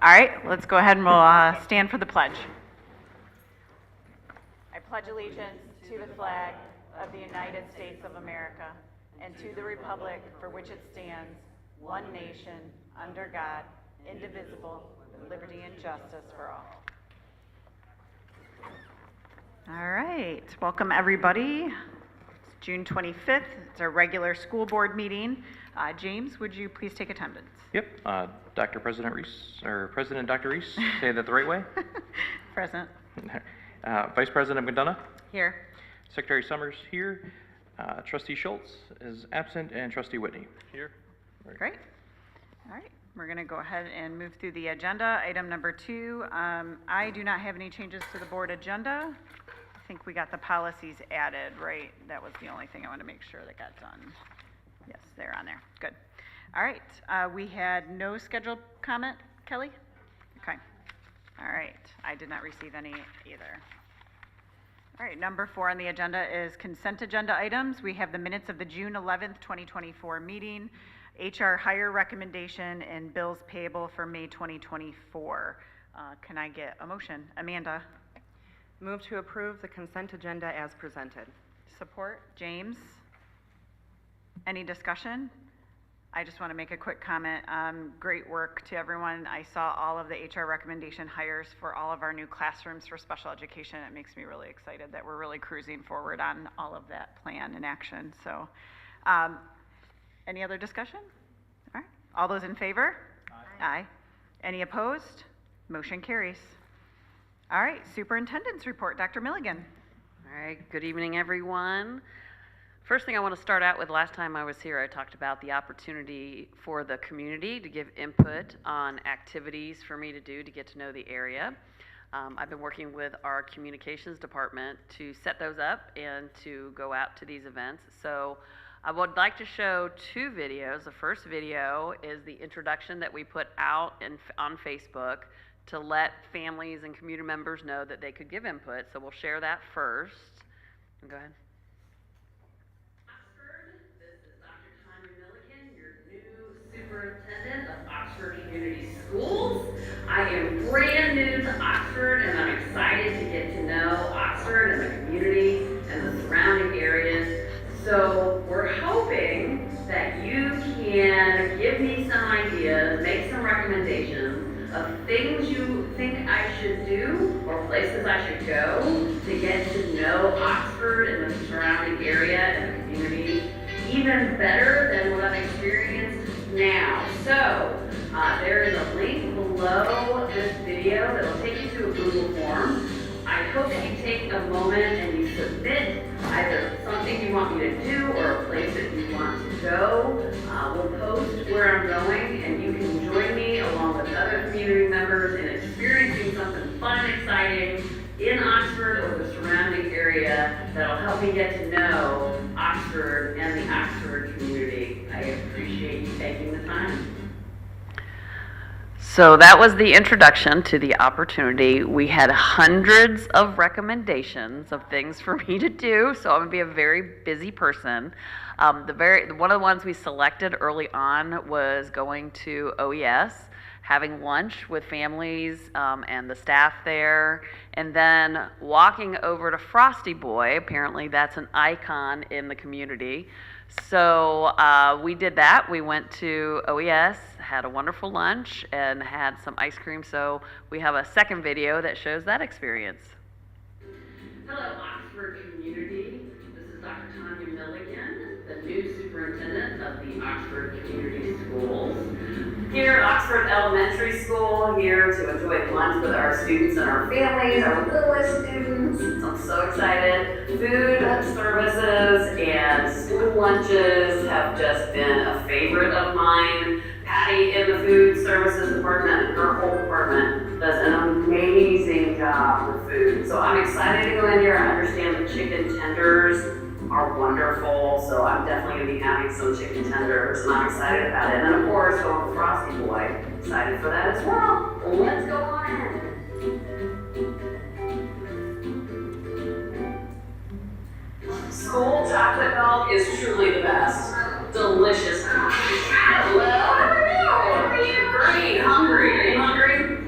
All right, let's go ahead and we'll stand for the pledge. I pledge allegiance to the flag of the United States of America and to the republic for which it stands, one nation, under God, indivisible, with liberty and justice for all. All right, welcome everybody. It's June 25th. It's our regular school board meeting. James, would you please take attendance? Yep. President Dr. Reese, say that the right way? Present. Vice President McDonough? Here. Secretary Summers here. Trustee Schultz is absent, and Trustee Whitney here. Great. All right, we're going to go ahead and move through the agenda. Item number 2, I do not have any changes to the board agenda. I think we got the policies added, right? That was the only thing I wanted to make sure that got done. Yes, they're on there. Good. All right, we had no scheduled comment, Kelly? Okay. All right, I did not receive any either. All right, number 4 on the agenda is consent agenda items. We have the minutes of the June 11th, 2024 meeting, HR hire recommendation, and bills payable for May 2024. Can I get a motion? Amanda? Move to approve the consent agenda as presented. Support. James? Any discussion? I just want to make a quick comment. Great work to everyone. I saw all of the HR recommendation hires for all of our new classrooms for special education. It makes me really excited that we're really cruising forward on all of that plan and action. So, any other discussion? All right. All those in favor? Aye. Aye. Any opposed? Motion carries. All right. Superintendent's report. Dr. Milligan. All right. Good evening, everyone. First thing I want to start out with, last time I was here, I talked about the opportunity for the community to give input on activities for me to do to get to know the area. I've been working with our communications department to set those up and to go out to these events. So I would like to show 2 videos. The first video is the introduction that we put out on Facebook to let families and community members know that they could give input. So we'll share that first. Go ahead. Superintendent of Oxford Community Schools. I am brand new to Oxford and I'm excited to get to know Oxford and the community and the surrounding areas. So we're hoping that you can give me some ideas, make some recommendations of things you think I should do or places I should go to get to know Oxford and the surrounding area and the community even better than what I've experienced now. So there is a link below this video that will take you to a Google form. I hope you take a moment and you submit either something you want me to do or a place that you want to go. We'll post where I'm going and you can join me along with other community members in experiencing something fun and exciting in Oxford or the surrounding area that'll help me get to know Oxford and the Oxford community. I appreciate you taking the time. So that was the introduction to the opportunity. We had hundreds of recommendations of things for me to do, so I'm gonna be a very busy person. One of the ones we selected early on was going to OES, having lunch with families and the staff there, and then walking over to Frosty Boy. Apparently that's an icon in the community. So we did that. We went to OES, had a wonderful lunch, and had some ice cream. So we have a second video that shows that experience. Hello, Oxford community. This is Dr. Tanya Milligan, the new superintendent of the Oxford Community Schools. Here at Oxford Elementary School, here to enjoy lunch with our students and our families, our littlest students. I'm so excited. Food services and school lunches have just been a favorite of mine. Patty in the food services department, her whole department does an amazing job with food. So I'm excited to go in here. I understand the chicken tenders are wonderful, so I'm definitely gonna be having some chicken tenders, and I'm excited about it. And then of course, going with Frosty Boy, excited for that as well. Let's go on in. School chocolate milk is truly the best. Delicious. Hello. How are you? Great. Hungry. Are you hungry?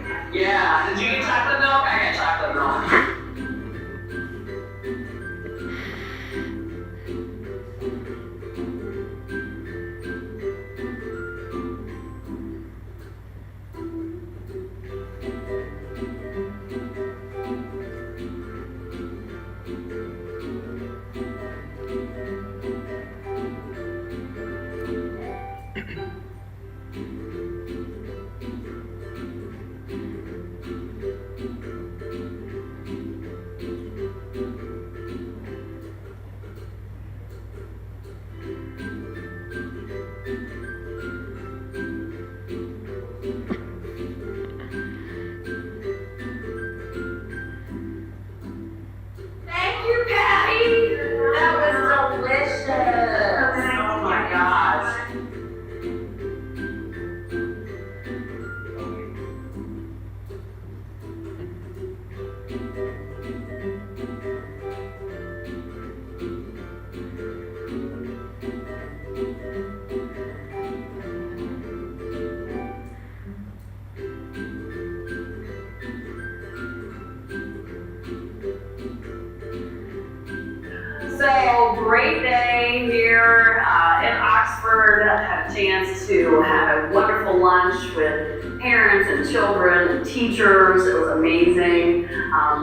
So, great day here in Oxford. I had a chance to have a wonderful lunch with parents and children and teachers. It was amazing.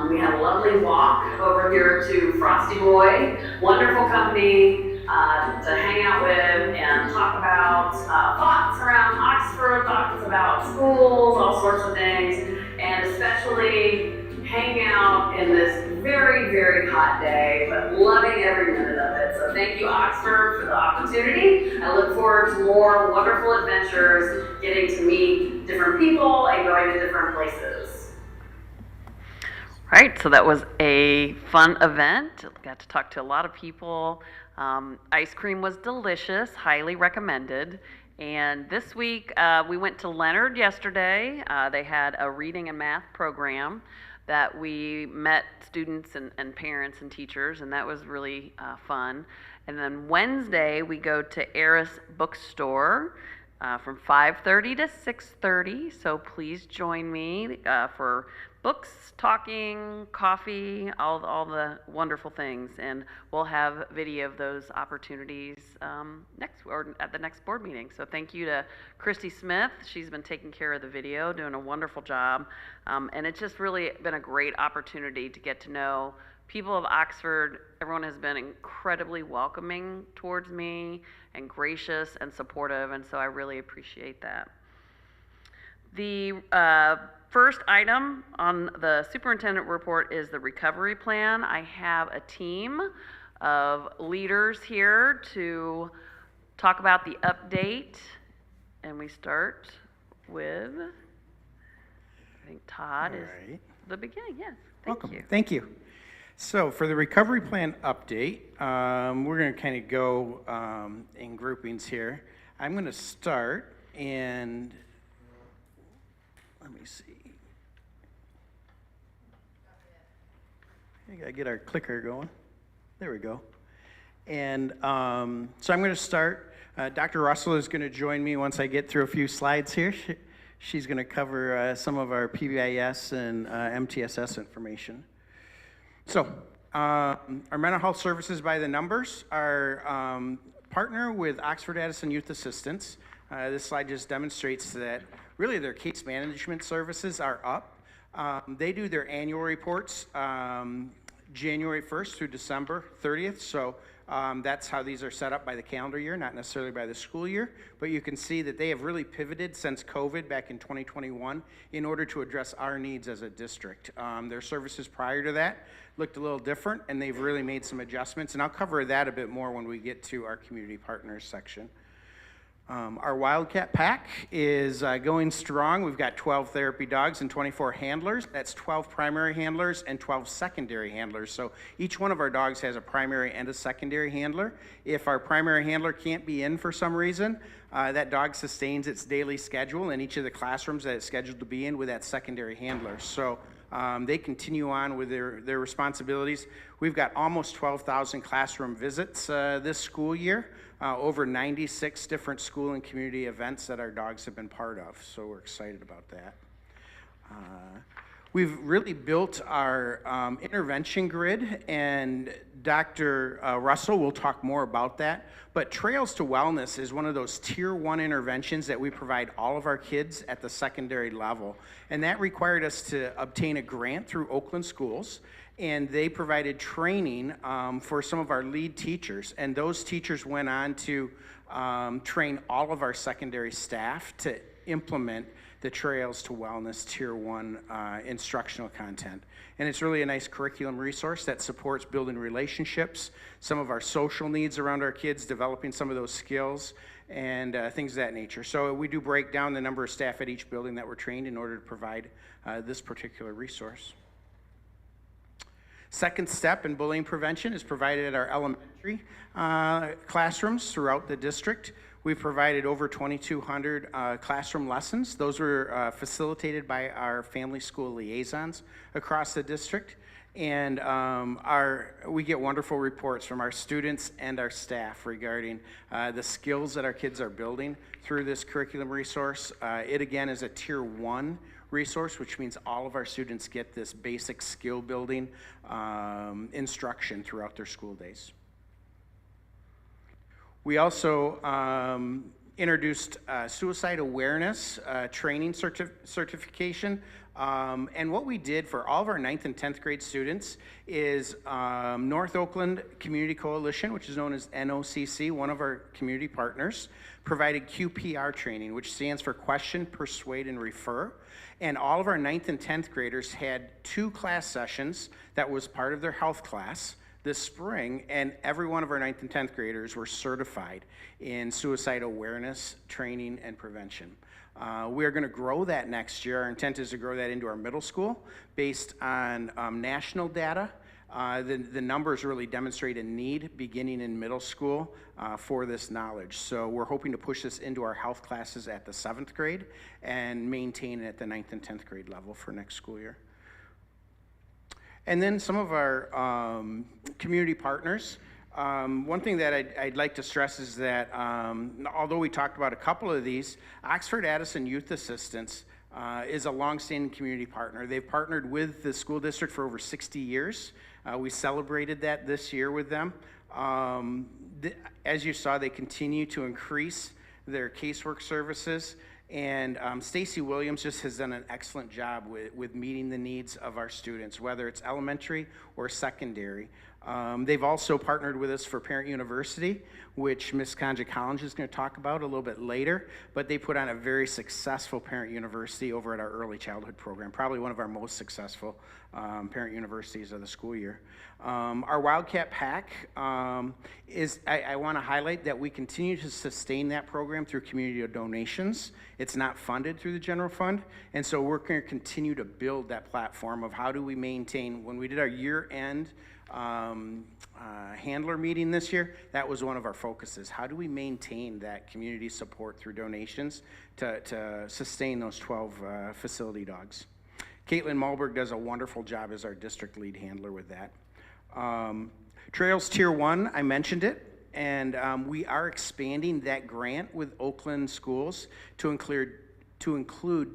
We had a lovely walk over here to Frosty Boy. Wonderful company to hang out with and talk about thoughts around Oxford, thoughts about schools, all sorts of things, and especially hang out in this very, very hot day, but loving every minute of it. So thank you, Oxford, for the opportunity. I look forward to more wonderful adventures, getting to meet different people and going to different places. Right, so that was a fun event. Got to talk to a lot of people. Ice cream was delicious, highly recommended. And this week, we went to Leonard yesterday. They had a reading and math program that we met students and parents and teachers, and that was really fun. And then Wednesday, we go to Eris Bookstore from 5:30 to 6:30. So please join me for books, talking, coffee, all the wonderful things. And we'll have video of those opportunities at the next board meeting. So thank you to Christy Smith. She's been taking care of the video, doing a wonderful job. And it's just really been a great opportunity to get to know people of Oxford. Everyone has been incredibly welcoming towards me and gracious and supportive, and so I really appreciate that. The first item on the superintendent report is the recovery plan. I have a team of leaders here to talk about the update, and we start with, I think Todd is the beginning. Yes, Welcome. you. Thank you. So for the recovery plan update, we're going to kind of go in groupings here. I'm going to start, and let me see. I got to get our clicker going. There we go. And so I'm going to start. Dr. Russell is going to join me once I get through a few slides here. She's going to cover some of our PBIS and MTSS information. So, our mental health services by the numbers are partner with Oxford Addison Youth Assistance. This slide just demonstrates that really their case management services are up. They do their annual reports January 1st through December 30th. So that's how these are set up by the calendar year, not necessarily by the school year. But you can see that they have really pivoted since COVID back in 2021 in order to address our needs as a district. Their services prior to that looked a little different, and they've really made some adjustments. And I'll cover that a bit more when we get to our community partners section. Our Wildcat Pack is going strong. We've got 12 therapy dogs and 24 handlers. That's 12 primary handlers and 12 secondary handlers. So each one of our dogs has a primary and a secondary handler. If our primary handler can't be in for some reason, that dog sustains its daily schedule in each of the classrooms that it's scheduled to be in with that secondary handler. So they continue on with their responsibilities. We've got almost 12,000 classroom visits this school year. Over 96 different school and community events that our dogs have been part of, so we're excited about that. We've really built our intervention grid, and Dr. Russell will talk more about that, but Trails to Wellness is one of those tier 1 interventions that we provide all of our kids at the secondary level, and that required us to obtain a grant through Oakland Schools, and they provided training for some of our lead teachers, and those teachers went on to train all of our secondary staff to implement the Trails to Wellness Tier 1 instructional content. And it's really a nice curriculum resource that supports building relationships, some of our social needs around our kids, developing some of those skills, and things of that nature. So we do break down the number of staff at each building that were trained in order to provide this particular resource. Second step in bullying prevention is provided at our elementary classrooms throughout the district. We've provided over 2,200 classroom lessons. Those were facilitated by our family school liaisons across the district. And we get wonderful reports from our students and our staff regarding the skills that our kids are building through this curriculum resource. It again is a tier 1 resource, which means all of our students get this basic skill building instruction throughout their school days. We also introduced suicide awareness training certification. And what we did for all of our 9th and 10th grade students is North Oakland Community Coalition, which is known as NOCC, one of our community partners, provided QPR training, which stands for Question, Persuade, and Refer. And all of our 9th and 10th graders had 2 class sessions that was part of their health class this spring, and every one of our 9th and 10th graders were certified in suicide awareness training and prevention. We are going to grow that next year. Our intent is to grow that into our middle school based on national data. The numbers really demonstrate a need beginning in middle school for this knowledge. So we're hoping to push this into our health classes at the 7th grade and maintain it at the 9th and 10th grade level for next school year. And then some of our community partners. One thing that I'd like to stress is that although we talked about a couple of these, Oxford Addison Youth Assistance is a longstanding community partner. They've partnered with the school district for over 60 years. We celebrated that this year with them. As you saw, they continue to increase their casework services. And Stacy Williams just has done an excellent job with meeting the needs of our students, whether it's elementary or secondary. They've also partnered with us for Parent University, which Ms. Conja Collins is going to talk about a little bit later, but they put on a very successful Parent University over at our early childhood program, probably one of our most successful parent universities of the school year. Our Wildcat Pack I want to highlight that we continue to sustain that program through community donations. It's not funded through the general fund, and so we're going to continue to build that platform of how do we maintain. When we did our year-end handler meeting this year, that was one of our focuses. How do we maintain that community support through donations to sustain those 12 facility dogs? Caitlin Malberg does a wonderful job as our district lead handler with that. Trails Tier 1, I mentioned it, and we are expanding that grant with Oakland Schools to include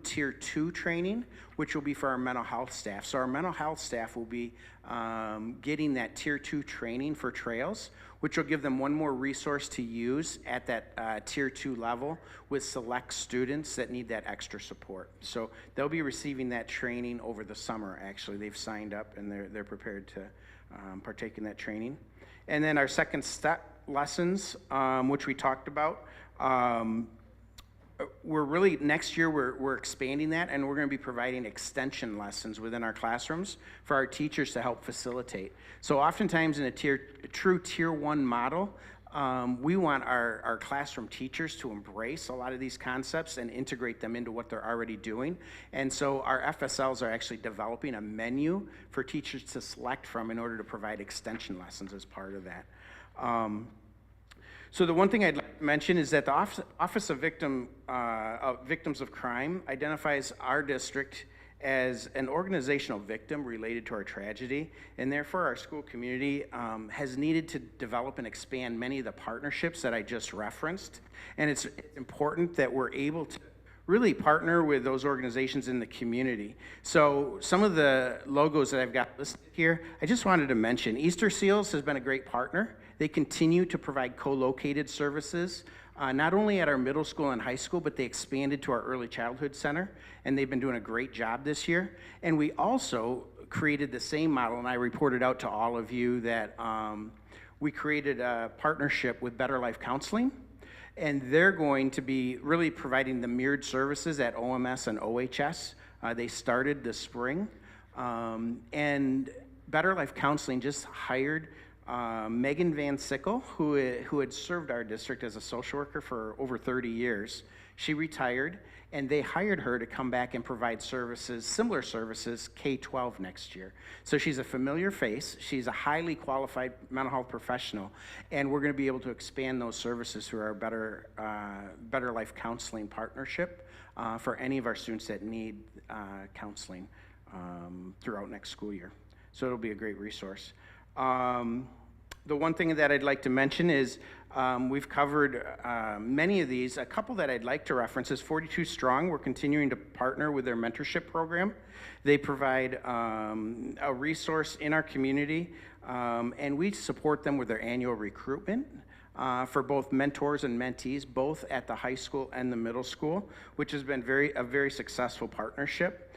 Tier 2 training, which will be for our mental health staff. So our mental health staff will be getting that Tier 2 training for trails, which will give them one more resource to use at that Tier 2 level with select students that need that extra support. So they'll be receiving that training over the summer, actually. They've signed up and they're prepared to partake in that training. And then our second step lessons, which we talked about, next year we're expanding that, and we're going to be providing extension lessons within our classrooms for our teachers to help facilitate. So oftentimes in a true Tier 1 model, we want our classroom teachers to embrace a lot of these concepts and integrate them into what they're already doing. And so our FSLs are actually developing a menu for teachers to select from in order to provide extension lessons as part of that. So the one thing I'd like to mention is that the Office of Victims of Crime identifies our district as an organizational victim related to our tragedy, and therefore our school community has needed to develop and expand many of the partnerships that I just referenced. And it's important that we're able to really partner with those organizations in the community. So some of the logos that I've got listed here, I just wanted to mention. Easter Seals has been a great partner. They continue to provide co-located services, not only at our middle school and high school, but they expanded to our early childhood center, and they've been doing a great job this year. And we also created the same model, and I reported out to all of you that we created a partnership with Better Life Counseling, and they're going to be really providing the mirrored services at OMS and OHS. They started this spring, and Better Life Counseling just hired Megan Van Sickle, who had served our district as a social worker for over 30 years. She retired, and they hired her to come back and provide services, similar services, K-12 next year. So she's a familiar face. She's a highly qualified mental health professional, and we're going to be able to expand those services through our Better Life Counseling partnership for any of our students that need counseling throughout next school year. So it'll be a great resource. The one thing that I'd like to mention is we've covered many of these. A couple that I'd like to reference is 42 Strong. We're continuing to partner with their mentorship program. They provide a resource in our community, and we support them with their annual recruitment for both mentors and mentees, both at the high school and the middle school, which has been a very successful partnership.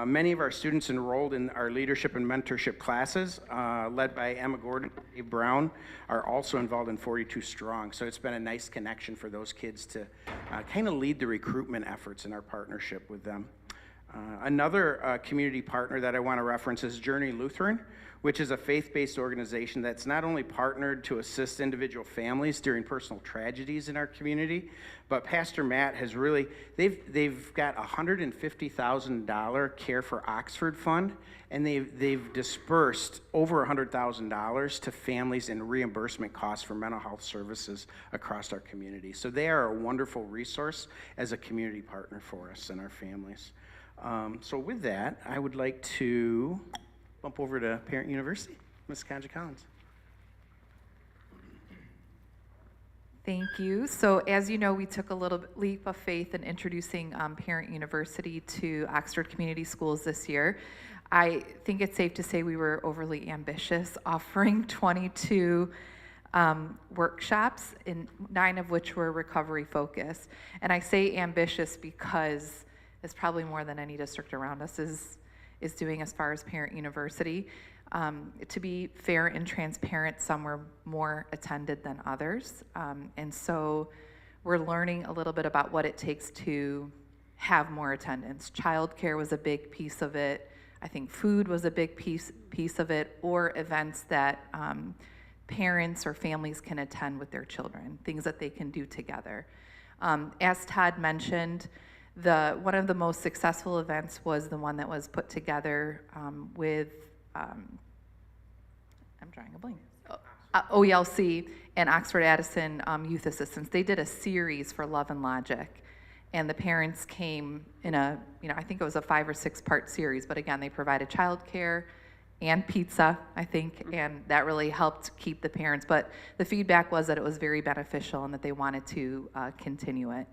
Many of our students enrolled in our leadership and mentorship classes, led by Emma Gordon and Dave Brown, are also involved in 42 Strong. So it's been a nice connection for those kids to kind of lead the recruitment efforts in our partnership with them. Another community partner that I want to reference is Journey Lutheran, which is a faith-based organization that's not only partnered to assist individual families during personal tragedies in our community, but Pastor Matt has really, they've got a $150,000 Care for Oxford fund, and they've dispersed over $100,000 to families in reimbursement costs for mental health services across our community. So they are a wonderful resource as a community partner for us and our families. So with that, I would like to bump over to Parent University, Ms. Kanja Collins. Thank you. So as you know, we took a little leap of faith in introducing Parent University to Oxford Community Schools this year. I think it's safe to say we were overly ambitious, offering 22 workshops, 9 of which were recovery focused. And I say ambitious because it's probably more than any district around us is doing as far as Parent University. To be fair and transparent, some were more attended than others. And so we're learning a little bit about what it takes to have more attendance. Childcare was a big piece of it. I think food was a big piece of it, or events that parents or families can attend with their children, things that they can do together. As Todd mentioned, one of the most successful events was the one that was put together with, I'm drawing a blank, OELC and Oxford Addison Youth Assistance. They did a series for Love and Logic, and the parents came in I think it was a 5 or 6 part series, but again, they provided childcare and pizza, I think, and that really helped keep the parents. But the feedback was that it was very beneficial and that they wanted to continue it.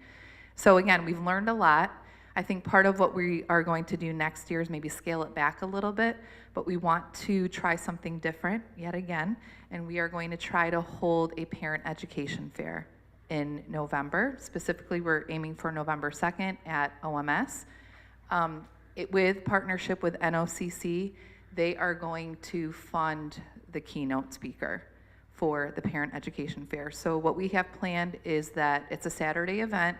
So again, we've learned a lot. I think part of what we are going to do next year is maybe scale it back a little bit, but we want to try something different yet again, and we are going to try to hold a parent education fair in November. Specifically, we're aiming for November 2nd at OMS. With partnership with NOCC, they are going to fund the keynote speaker for the parent education fair. So what we have planned is that it's a Saturday event.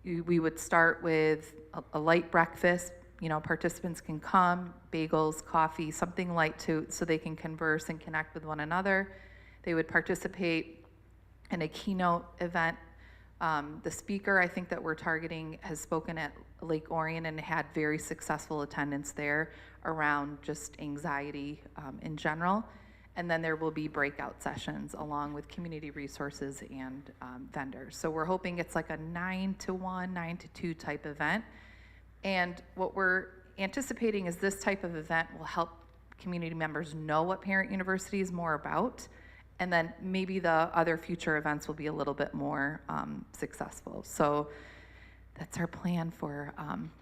We would start with a light breakfast. Participants can come, bagels, coffee, something light so they can converse and connect with one another. They would participate in a keynote event. The speaker, I think, that we're targeting has spoken at Lake Orion and had very successful attendance there around just anxiety in general. And then there will be breakout sessions along with community resources and vendors. So we're hoping it's like a 9 to 1, 9 to 2 type event. And what we're anticipating is this type of event will help community members know what Parent University is more about. And then maybe the other future events will be a little bit more successful. So that's our plan for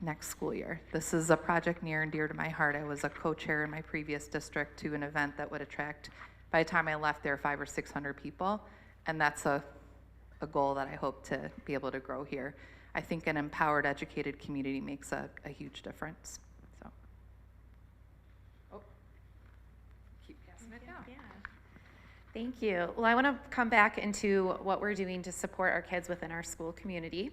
next school year. This is a project near and dear to my heart. I was a co-chair in my previous district to an event that would attract, by the time I left there, 500 or 600 people. And that's a goal that I hope to be able to grow here. I think an empowered, educated community makes a huge difference. So, keep passing it down. Yeah. Thank you. Well, I want to come back into what we're doing to support our kids within our school community.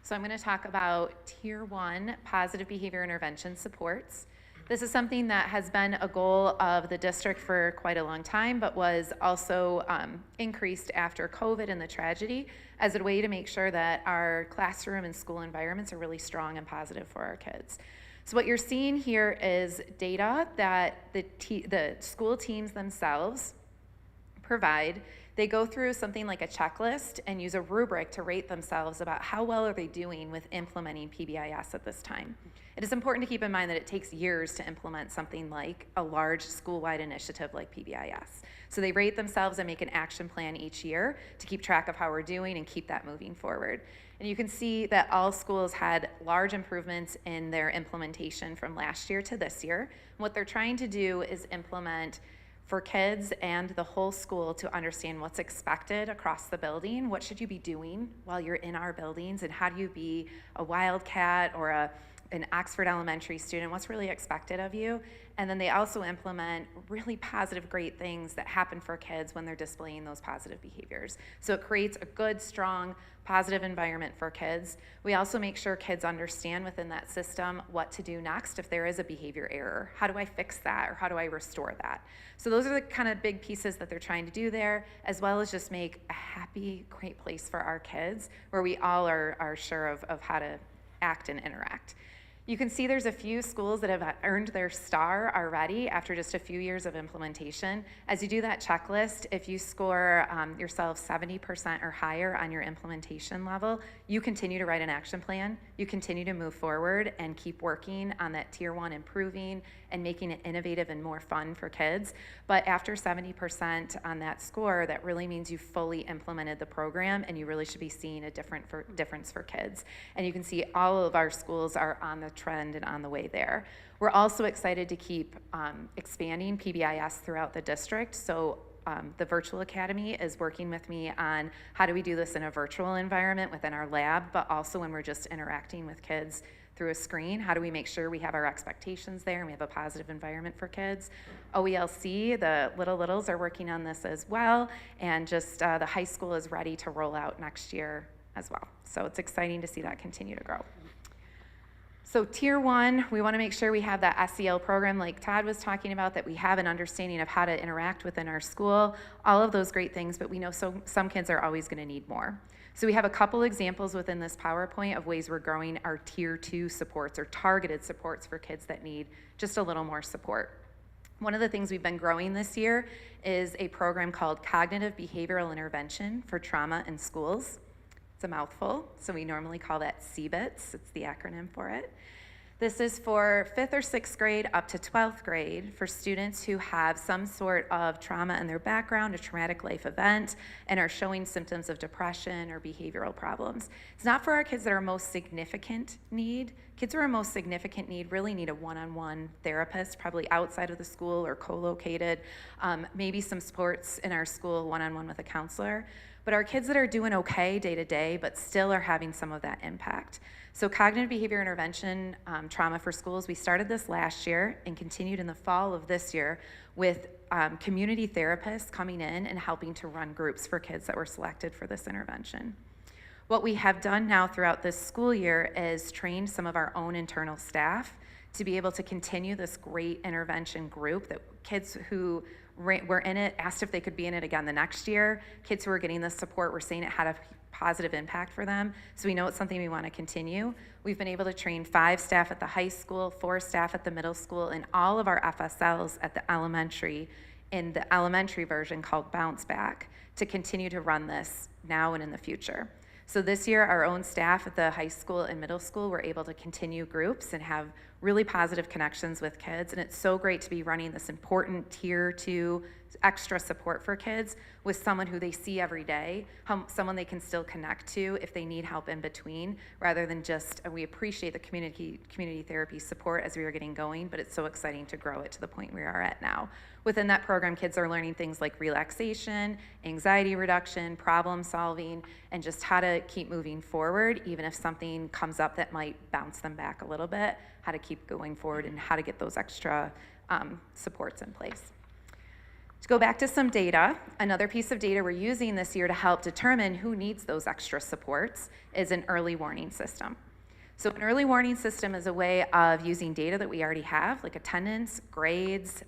So I'm going to talk about Tier 1 positive behavior intervention supports. This is something that has been a goal of the district for quite a long time, but was also increased after COVID and the tragedy as a way to make sure that our classroom and school environments are really strong and positive for our kids. So what you're seeing here is data that the school teams themselves provide. They go through something like a checklist and use a rubric to rate themselves about how well are they doing with implementing PBIS at this time. It is important to keep in mind that it takes years to implement something like a large school-wide initiative like PBIS. So they rate themselves and make an action plan each year to keep track of how we're doing and keep that moving forward. And you can see that all schools had large improvements in their implementation from last year to this year. And what they're trying to do is implement for kids and the whole school to understand what's expected across the building. What should you be doing while you're in our buildings, and how do you be a Wildcat or an Oxford Elementary student? What's really expected of you? And then they also implement really positive, great things that happen for kids when they're displaying those positive behaviors. So it creates a good, strong, positive environment for kids. We also make sure kids understand within that system what to do next if there is a behavior error. How do I fix that, or how do I restore that? So those are the kind of big pieces that they're trying to do there, as well as just make a happy, great place for our kids where we all are sure of how to act and interact. You can see there's a few schools that have earned their star already after just a few years of implementation. As you do that checklist, if you score yourself 70% or higher on your implementation level, you continue to write an action plan, you continue to move forward and keep working on that tier 1 improving and making it innovative and more fun for kids. But after 70% on that score, that really means you fully implemented the program, and you really should be seeing a difference for kids. And you can see all of our schools are on the trend and on the way there. We're also excited to keep expanding PBIS throughout the district. So the Virtual Academy is working with me on how do we do this in a virtual environment within our lab, but also when we're just interacting with kids through a screen. How do we make sure we have our expectations there and we have a positive environment for kids? OELC, the Littles are working on this as well, and just the high school is ready to roll out next year as well. So it's exciting to see that continue to grow. So tier 1, we want to make sure we have that SEL program like Todd was talking about, that we have an understanding of how to interact within our school, all of those great things, but we know some kids are always going to need more. So we have a couple examples within this PowerPoint of ways we're growing our tier 2 supports or targeted supports for kids that need just a little more support. One of the things we've been growing this year is a program called Cognitive Behavioral Intervention for Trauma in Schools. It's a mouthful, so we normally call that CBITS. It's the acronym for it. This is for 5th or 6th grade up to 12th grade for students who have some sort of trauma in their background, a traumatic life event, and are showing symptoms of depression or behavioral problems. It's not for our kids that are most significant need. Kids who are most significant need really need a one-on-one therapist, probably outside of the school or co-located, maybe some supports in our school one-on-one with a counselor. But our kids that are doing okay day to day, but still are having some of that impact. So cognitive behavior intervention, trauma for schools, we started this last year and continued in the fall of this year with community therapists coming in and helping to run groups for kids that were selected for this intervention. What we have done now throughout this school year is trained some of our own internal staff to be able to continue this great intervention group, that kids who were in it asked if they could be in it again the next year. Kids who are getting this support were saying it had a positive impact for them, so we know it's something we want to continue. We've been able to train 5 staff at the high school, 4 staff at the middle school, and all of our FSLs at the elementary, in the elementary version called Bounce Back, to continue to run this now and in the future. So this year, our own staff at the high school and middle school were able to continue groups and have really positive connections with kids. And it's so great to be running this important tier 2 extra support for kids with someone who they see every day, someone they can still connect to if they need help in between, rather than just, we appreciate the community therapy support as we are getting going, but it's so exciting to grow it to the point we are at now. Within that program, kids are learning things like relaxation, anxiety reduction, problem solving, and just how to keep moving forward, even if something comes up that might bounce them back a little bit, how to keep going forward and how to get those extra supports in place. To go back to some data, another piece of data we're using this year to help determine who needs those extra supports is an early warning system. So an early warning system is a way of using data that we already have, like attendance, grades,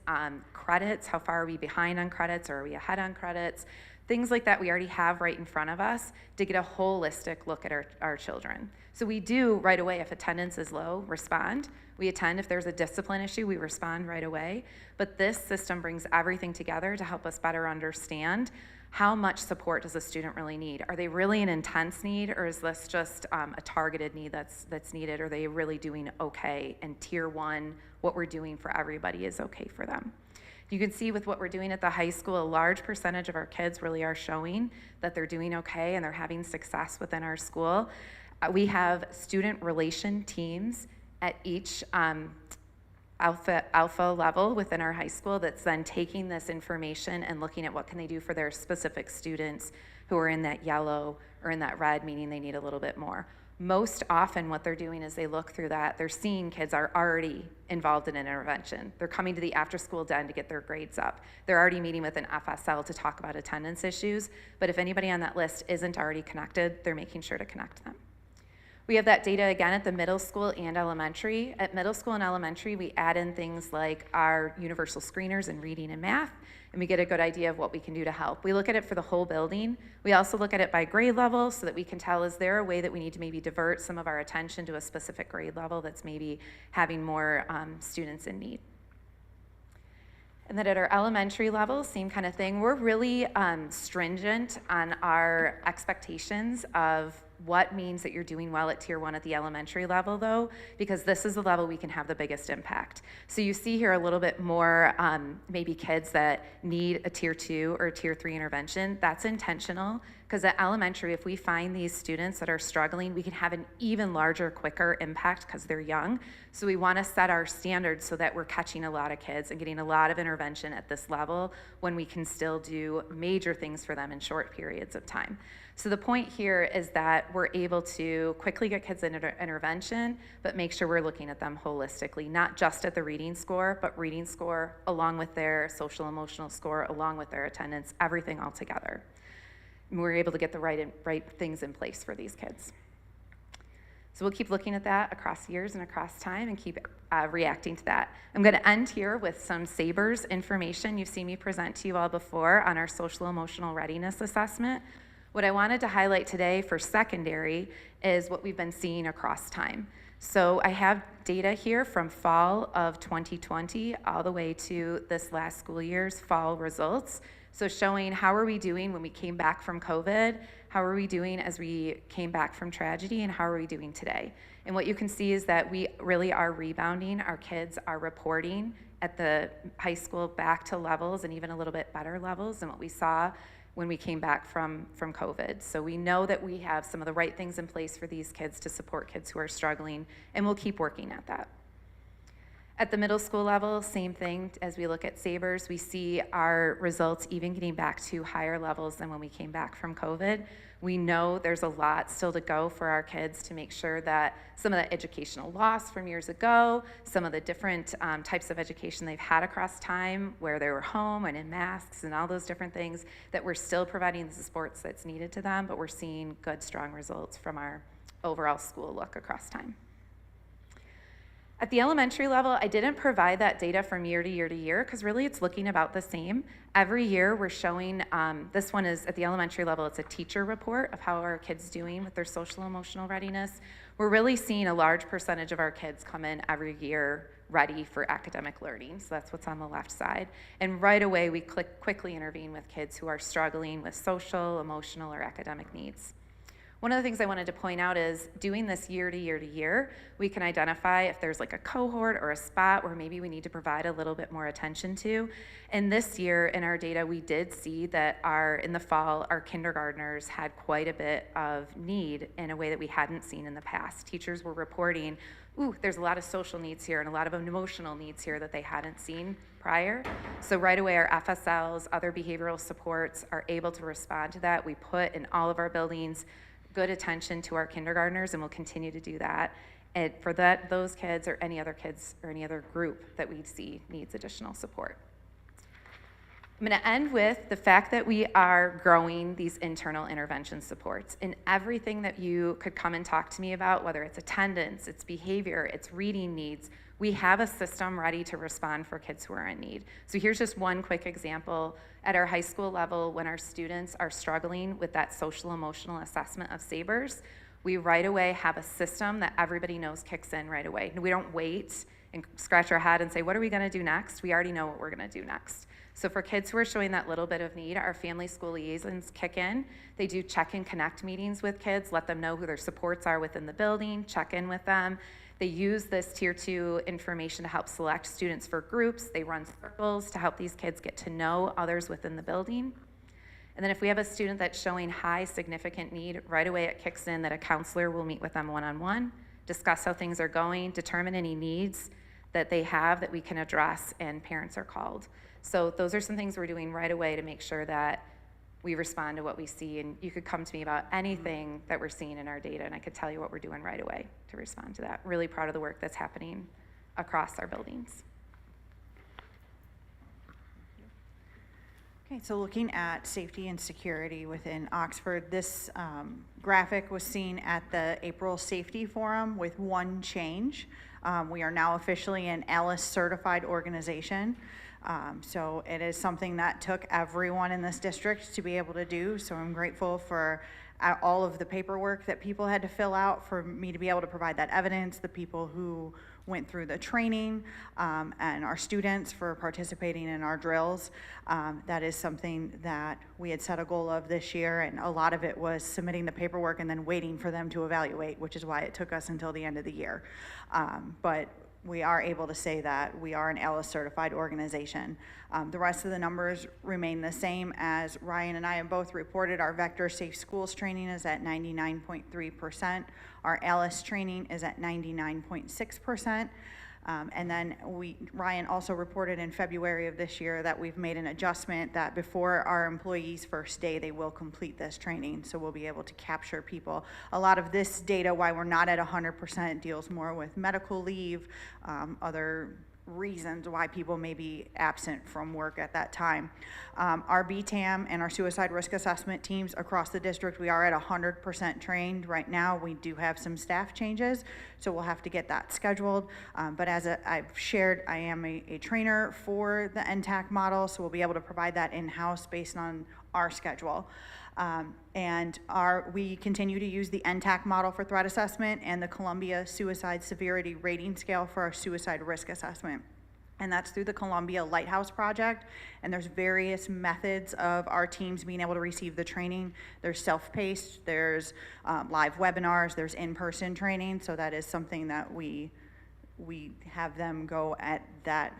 credits, how far are we behind on credits, or are we ahead on credits, Things like that we already have right in front of us to get a holistic look at our children. So we do right away, if attendance is low, respond. We attend. If there's a discipline issue, we respond right away. But this system brings everything together to help us better understand how much support does a student really need. Are they really an intense need, or is this just a targeted need that's needed? Are they really doing okay? And tier 1, what we're doing for everybody is okay for them. You can see with what we're doing at the high school, a large percentage of our kids really are showing that they're doing okay and they're having success within our school. We have student relation teams at each alpha level within our high school that's then taking this information and looking at what can they do for their specific students who are in that yellow or in that red, meaning they need a little bit more. Most often what they're doing is they look through that, they're seeing kids are already involved in an intervention. They're coming to the after-school den to get their grades up. They're already meeting with an FSL to talk about attendance issues, but if anybody on that list isn't already connected, they're making sure to connect them. We have that data again at the middle school and elementary. At middle school and elementary, we add in things like our universal screeners in reading and math, and we get a good idea of what we can do to help. We look at it for the whole building. We also look at it by grade level so that we can tell, is there a way that we need to maybe divert some of our attention to a specific grade level that's maybe having more students in need. And then at our elementary level, same kind of thing. We're really stringent on our expectations of what means that you're doing well at tier 1 at the elementary level though, because this is the level we can have the biggest impact. So you see here a little bit more maybe kids that need a tier 2 or a tier 3 intervention. That's intentional, because at elementary, if we find these students that are struggling, we can have an even larger, quicker impact because they're young. So we want to set our standards so that we're catching a lot of kids and getting a lot of intervention at this level when we can still do major things for them in short periods of time. So the point here is that we're able to quickly get kids into intervention, but make sure we're looking at them holistically, not just at the reading score, but reading score along with their social emotional score, along with their attendance, everything all together. And we're able to get the right things in place for these kids. So we'll keep looking at that across years and across time and keep reacting to that. I'm going to end here with some SABRS information you've seen me present to you all before on our social emotional readiness assessment. What I wanted to highlight today for secondary is what we've been seeing across time. So I have data here from fall of 2020 all the way to this last school year's fall results. So showing how are we doing when we came back from COVID, how are we doing as we came back from tragedy, and how are we doing today? And what you can see is that we really are rebounding. Our kids are reporting at the high school back to levels and even a little bit better levels than what we saw when we came back from COVID. So we know that we have some of the right things in place for these kids to support kids who are struggling, and we'll keep working at that. At the middle school level, same thing. As we look at SABRS, we see our results even getting back to higher levels than when we came back from COVID. We know there's a lot still to go for our kids to make sure that some of the educational loss from years ago, some of the different types of education they've had across time, where they were home and in masks and all those different things, that we're still providing the supports that's needed to them, but we're seeing good, strong results from our overall school look across time. At the elementary level, I didn't provide that data from year to year to year because really it's looking about the same. Every year we're showing, this one is at the elementary level, it's a teacher report of how our kids doing with their social emotional readiness. We're really seeing a large percentage of our kids come in every year ready for academic learning. So that's what's on the left side. And right away we quickly intervene with kids who are struggling with social, emotional, or academic needs. One of the things I wanted to point out is doing this year to year to year, we can identify if there's like a cohort or a spot where maybe we need to provide a little bit more attention to. And this year in our data, we did see that in the fall, our kindergartners had quite a bit of need in a way that we hadn't seen in the past. Teachers were reporting, ooh, there's a lot of social needs here and a lot of emotional needs here that they hadn't seen prior. So right away, our FSLs, other behavioral supports are able to respond to that. We put in all of our buildings good attention to our kindergartners, and we'll continue to do that. And for those kids or any other kids or any other group that we see needs additional support. I'm going to end with the fact that we are growing these internal intervention supports. In everything that you could come and talk to me about, whether it's attendance, it's behavior, it's reading needs, we have a system ready to respond for kids who are in need. So here's just one quick example. At our high school level, when our students are struggling with that social emotional assessment of SABRS, we right away have a system that everybody knows kicks in right away. We don't wait and scratch our head and say, what are we gonna do next? We already know what we're gonna do next. So for kids who are showing that little bit of need, our family school liaisons kick in. They do check and connect meetings with kids, let them know who their supports are within the building, check in with them. They use this Tier 2 information to help select students for groups. They run circles to help these kids get to know others within the building. And then if we have a student that's showing high significant need, right away it kicks in that a counselor will meet with them one-on-one, discuss how things are going, determine any needs that they have that we can address, and parents are called. So those are some things we're doing right away to make sure that we respond to what we see. And you could come to me about anything that we're seeing in our data, and I could tell you what we're doing right away to respond to that. Really proud of the work that's happening across our buildings. Okay, so looking at safety and security within Oxford, this graphic was seen at the April Safety Forum with one change. We are now officially an ALICE certified organization. So it is something that took everyone in this district to be able to do. So I'm grateful for all of the paperwork that people had to fill out for me to be able to provide that evidence, the people who went through the training, and our students for participating in our drills. That is something that we had set a goal of this year, and a lot of it was submitting the paperwork and then waiting for them to evaluate, which is why it took us until the end of the year. But we are able to say that we are an ALICE certified organization. The rest of the numbers remain the same as Ryan and I have both reported. Our Vector Safe Schools training is at 99.3%. Our ALICE training is at 99.6%. And then Ryan also reported in February of this year that we've made an adjustment that before our employees' first day, they will complete this training. So we'll be able to capture people. A lot of this data, why we're not at 100%, deals more with medical leave, other reasons why people may be absent from work at that time. Our BTAM and our suicide risk assessment teams across the district, we are at 100% trained right now. We do have some staff changes, so we'll have to get that scheduled. But as I've shared, I am a trainer for the NTAC model, so we'll be able to provide that in-house based on our schedule. We continue to use the NTAC model for threat assessment and the Columbia Suicide Severity Rating Scale for our suicide risk assessment. And that's through the Columbia Lighthouse Project. And there's various methods of our teams being able to receive the training. There's self-paced, there's live webinars, there's in-person training. So that is something that we have them go at that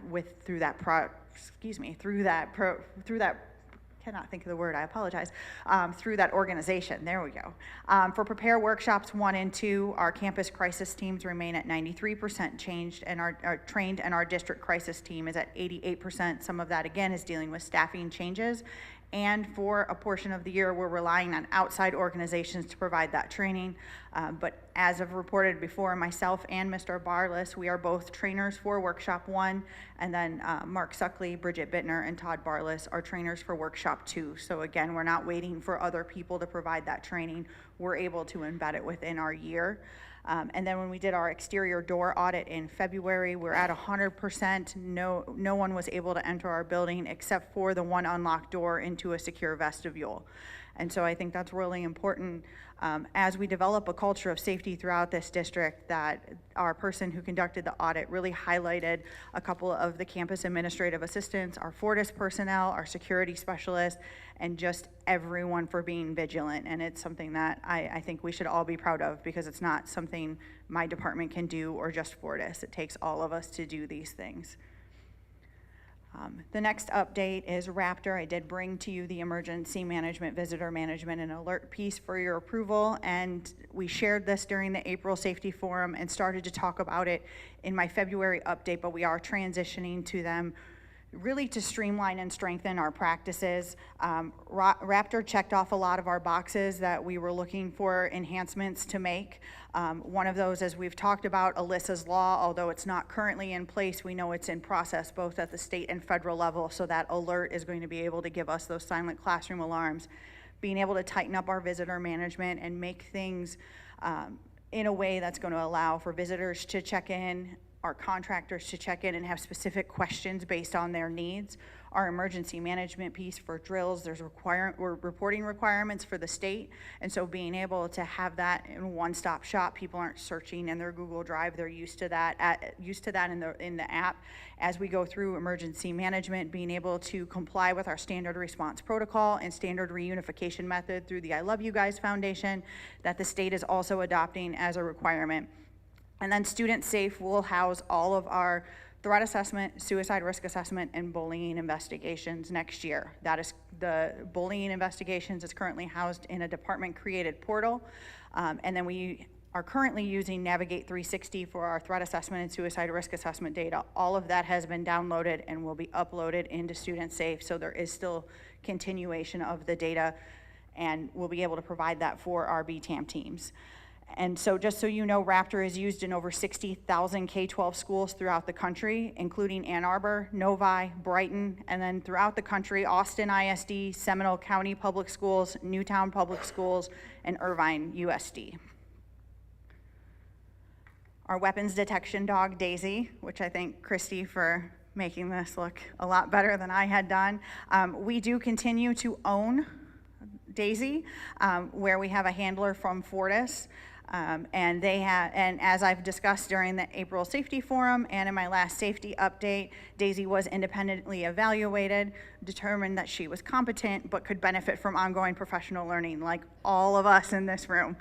through that cannot think of the word, I apologize, through that organization. There we go. For Prepare Workshops 1 and 2, our campus crisis teams remain at 93% changed and are trained, and our district crisis team is at 88%. Some of that, again, is dealing with staffing changes. And for a portion of the year, we're relying on outside organizations to provide that training. But as I've reported before, myself and Mr. Barless, we are both trainers for Workshop 1, and then Mark Suckley, Bridget Bittner, and Todd Barless are trainers for Workshop 2. So again, we're not waiting for other people to provide that training. We're able to embed it within our year. And then when we did our exterior door audit in February, we're at 100%. No one was able to enter our building except for the one unlocked door into a secure vestibule. And so I think that's really important as we develop a culture of safety throughout this district, that our person who conducted the audit really highlighted a couple of the campus administrative assistants, our Fortis personnel, our security specialists, and just everyone for being vigilant. And it's something that I think we should all be proud of, because it's not something my department can do or just Fortis. It takes all of us to do these things. The next update is Raptor. I did bring to you the emergency management, visitor management, and alert piece for your approval, and we shared this during the April Safety Forum and started to talk about it in my February update, but we are transitioning to them really to streamline and strengthen our practices. Raptor checked off a lot of our boxes that we were looking for enhancements to make. One of those, as we've talked about, Alyssa's Law, although it's not currently in place, we know it's in process both at the state and federal level, so that alert is going to be able to give us those silent classroom alarms. Being able to tighten up our visitor management and make things in a way that's going to allow for visitors to check in our contractors to check in and have specific questions based on their needs. Our emergency management piece for drills, there's reporting requirements for the state. And so being able to have that in one-stop shop, people aren't searching in their Google Drive, they're used to that in the app. As we go through emergency management, being able to comply with our standard response protocol and standard reunification method through the I Love You Guys Foundation that the state is also adopting as a requirement. And then Student Safe will house all of our threat assessment, suicide risk assessment, and bullying investigations next year. That is, the bullying investigations is currently housed in a department-created portal. And then we are currently using Navigate 360 for our threat assessment and suicide risk assessment data. All of that has been downloaded and will be uploaded into Student Safe, so there is still continuation of the data, and we'll be able to provide that for our BTAM teams. And so just so you know, Raptor is used in over 60,000 K-12 schools throughout the country, including Ann Arbor, Novi, Brighton, and then throughout the country, Austin ISD, Seminole County Public Schools, Newtown Public Schools, and Irvine USD. Our weapons detection dog, Daisy, which I thank Christy for making this look a lot better than I had done. We do continue to own Daisy, where we have a handler from Fortis. And as I've discussed during the April Safety Forum and in my last safety update, Daisy was independently evaluated, determined that she was competent, but could benefit from ongoing professional learning, like all of us in this room.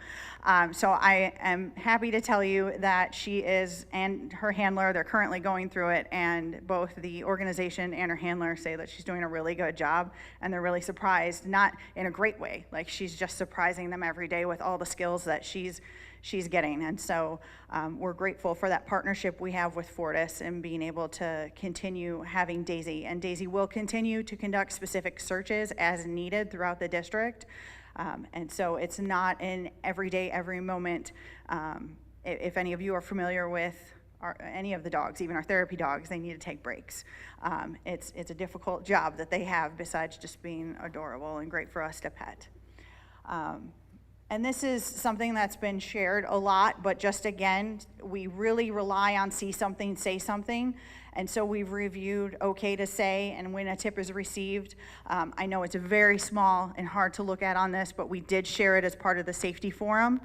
So I am happy to tell you that she is, and her handler, they're currently going through it, and both the organization and her handler say that she's doing a really good job, and they're really surprised, not in a great way, like she's just surprising them every day with all the skills that she's getting. And so we're grateful for that partnership we have with Fortis and being able to continue having Daisy. And Daisy will continue to conduct specific searches as needed throughout the district. And so it's not an every day, every moment. If any of you are familiar with any of the dogs, even our therapy dogs, they need to take breaks. It's a difficult job that they have besides just being adorable and great for us to pet. And this is something that's been shared a lot, but just again, we really rely on see something, say something. And so we've reviewed okay to say and when a tip is received. I know it's very small and hard to look at on this, but we did share it as part of the safety forum.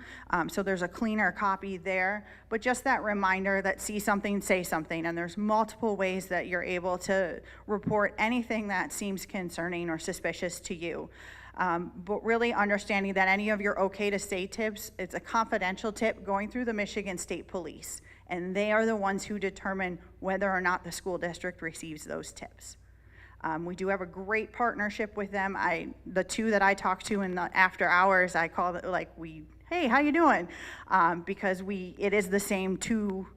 So there's a cleaner copy there, but just that reminder that see something, say something. And there's multiple ways that you're able to report anything that seems concerning or suspicious to you. But really understanding that any of your okay to say tips, it's a confidential tip going through the Michigan State Police, and they are the ones who determine whether or not the school district receives those tips. We do have a great partnership with them. The two that I talk to in the after hours, I call it hey, how you doing? Because it is the same two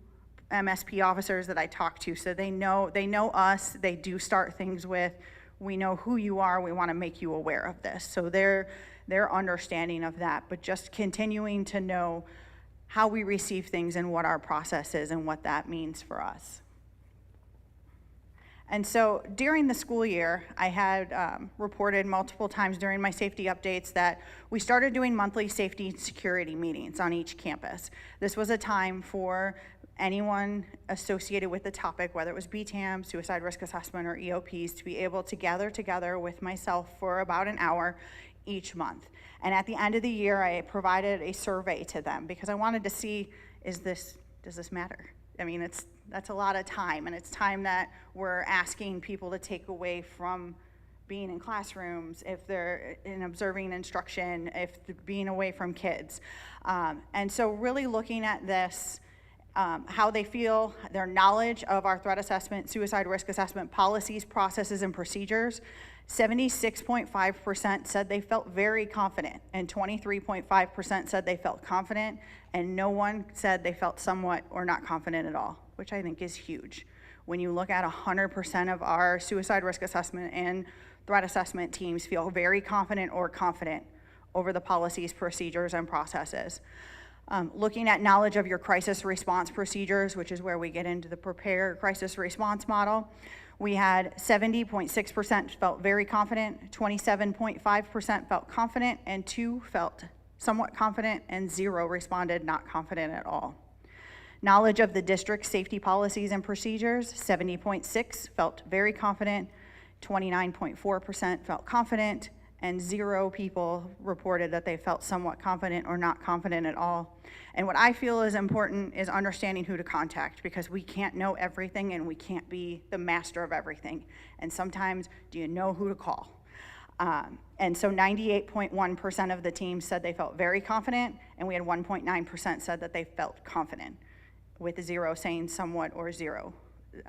MSP officers that I talk to, so they know us. They do start things with, we know who you are, we want to make you aware of this. So they're understanding of that, but just continuing to know how we receive things and what our process is and what that means for us. And so during the school year, I had reported multiple times during my safety updates that we started doing monthly safety and security meetings on each campus. This was a time for anyone associated with the topic, whether it was BTAM, suicide risk assessment, or EOPs, to be able to gather together with myself for about an hour each month. And at the end of the year, I provided a survey to them because I wanted to see, does this matter? I mean, that's a lot of time, and it's time that we're asking people to take away from being in classrooms, if they're in observing instruction, if they're being away from kids. And so really looking at this, how they feel, their knowledge of our threat assessment, suicide risk assessment policies, processes, and procedures. 76.5% said they felt very confident, and 23.5% said they felt confident, and no one said they felt somewhat or not confident at all, which I think is huge. When you look at 100% of our suicide risk assessment and threat assessment teams feel very confident or confident over the policies, procedures, and processes. Looking at knowledge of your crisis response procedures, which is where we get into the prepare crisis response model, we had 70.6% felt very confident, 27.5% felt confident, and 2 felt somewhat confident, and 0 responded not confident at all. Knowledge of the district's safety policies and procedures, 70.6 felt very confident, 29.4% felt confident, and 0 people reported that they felt somewhat confident or not confident at all. And what I feel is important is understanding who to contact, because we can't know everything and we can't be the master of everything. And sometimes, do you know who to call? And so 98.1% of the team said they felt very confident, and we had 1.9% said that they felt confident, with 0 saying somewhat or 0,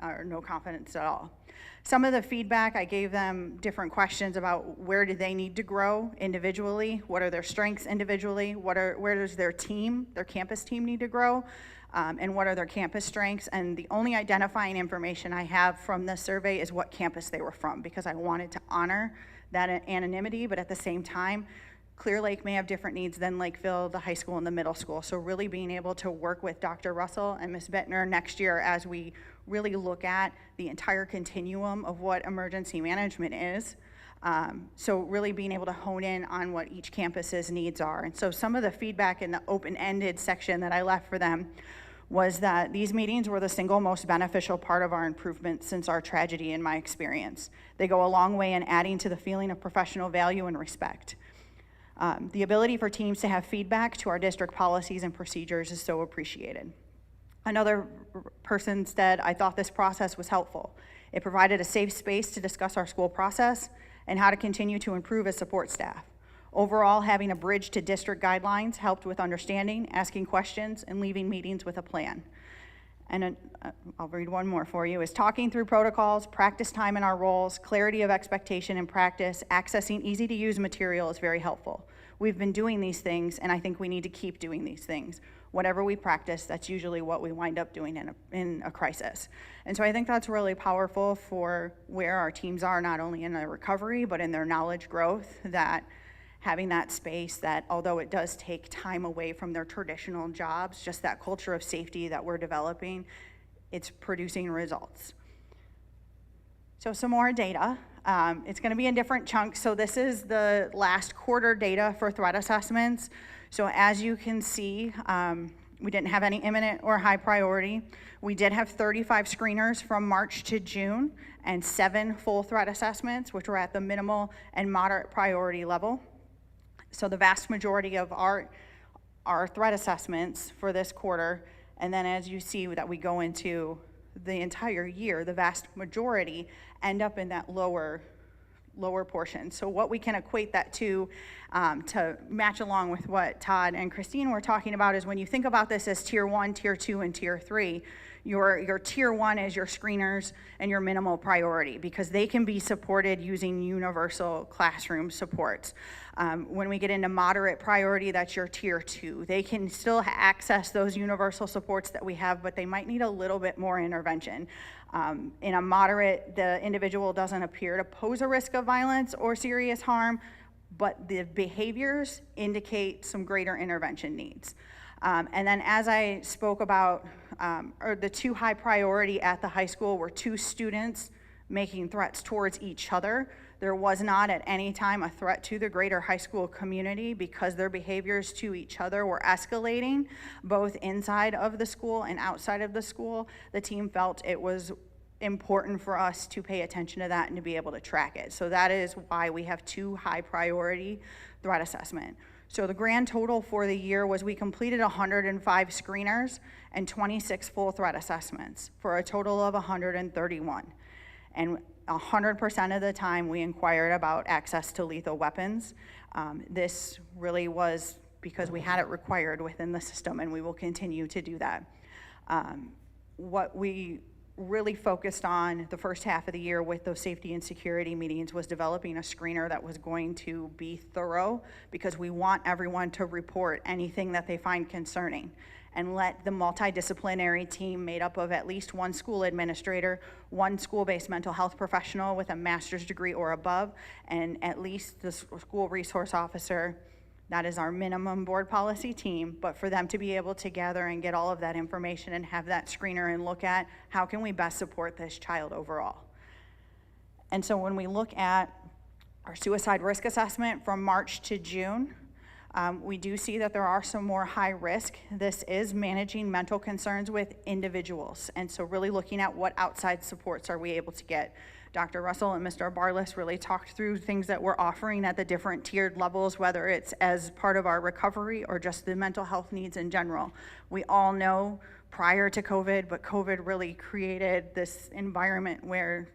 or no confidence at all. Some of the feedback, I gave them different questions about where do they need to grow individually, what are their strengths individually, where does their team, their campus team need to grow, and what are their campus strengths. And the only identifying information I have from this survey is what campus they were from, because I wanted to honor that anonymity, but at the same time, Clear Lake may have different needs than Lakeville, the high school, and the middle school. So really being able to work with Dr. Russell and Ms. Bittner next year as we really look at the entire continuum of what emergency management is. So really being able to hone in on what each campus's needs are. And so some of the feedback in the open-ended section that I left for them was that these meetings were the single most beneficial part of our improvement since our tragedy, in my experience. They go a long way in adding to the feeling of professional value and respect. The ability for teams to have feedback to our district policies and procedures is so appreciated. Another person said, I thought this process was helpful. It provided a safe space to discuss our school process and how to continue to improve as support staff. Overall, having a bridge to district guidelines helped with understanding, asking questions, and leaving meetings with a plan. And I'll read one more for you, is talking through protocols, practice time in our roles, clarity of expectation in practice, accessing easy-to-use material is very helpful. We've been doing these things, and I think we need to keep doing these things. Whatever we practice, that's usually what we wind up doing in a crisis. And so I think that's really powerful for where our teams are, not only in their recovery, but in their knowledge growth, that having that space that, although it does take time away from their traditional jobs, just that culture of safety that we're developing, it's producing results. So some more data. It's gonna be in different chunks. So this is the last quarter data for threat assessments. So as you can see, we didn't have any imminent or high priority. We did have 35 screeners from March to June and 7 full threat assessments, which were at the minimal and moderate priority level. So the vast majority of our threat assessments for this quarter, and then as you see that we go into the entire year, the vast majority end up in that lower portion. So what we can equate that to match along with what Todd and Christine were talking about is when you think about this as tier 1, tier 2, and tier 3, your tier 1 is your screeners and your minimal priority, because they can be supported using universal classroom supports. When we get into moderate priority, that's your tier 2. They can still access those universal supports that we have, but they might need a little bit more intervention. In a moderate, the individual doesn't appear to pose a risk of violence or serious harm, but the behaviors indicate some greater intervention needs. And then as I spoke about, or the 2 high priority at the high school were 2 students making threats towards each other. There was not at any time a threat to the greater high school community, because their behaviors to each other were escalating, both inside of the school and outside of the school. The team felt it was important for us to pay attention to that and to be able to track it. So that is why we have 2 high priority threat assessment. So the grand total for the year was we completed 105 screeners and 26 full threat assessments for a total of 131. And 100% of the time we inquired about access to lethal weapons. This really was because we had it required within the system, and we will continue to do that. What we really focused on the first half of the year with those safety and security meetings was developing a screener that was going to be thorough, because we want everyone to report anything that they find concerning, and let the multidisciplinary team made up of at least 1 school administrator, 1 school-based mental health professional with a master's degree or above, and at least the school resource officer. That is our minimum board policy team, but for them to be able to gather and get all of that information and have that screener and look at how can we best support this child overall. And so when we look at our suicide risk assessment from March to June, We do see that there are some more high risk. This is managing mental concerns with individuals. And so really looking at what outside supports are we able to get. Dr. Russell and Mr. Barlis really talked through things that we're offering at the different tiered levels, whether it's as part of our recovery or just the mental health needs in general. We all know prior to COVID, but COVID really created this environment where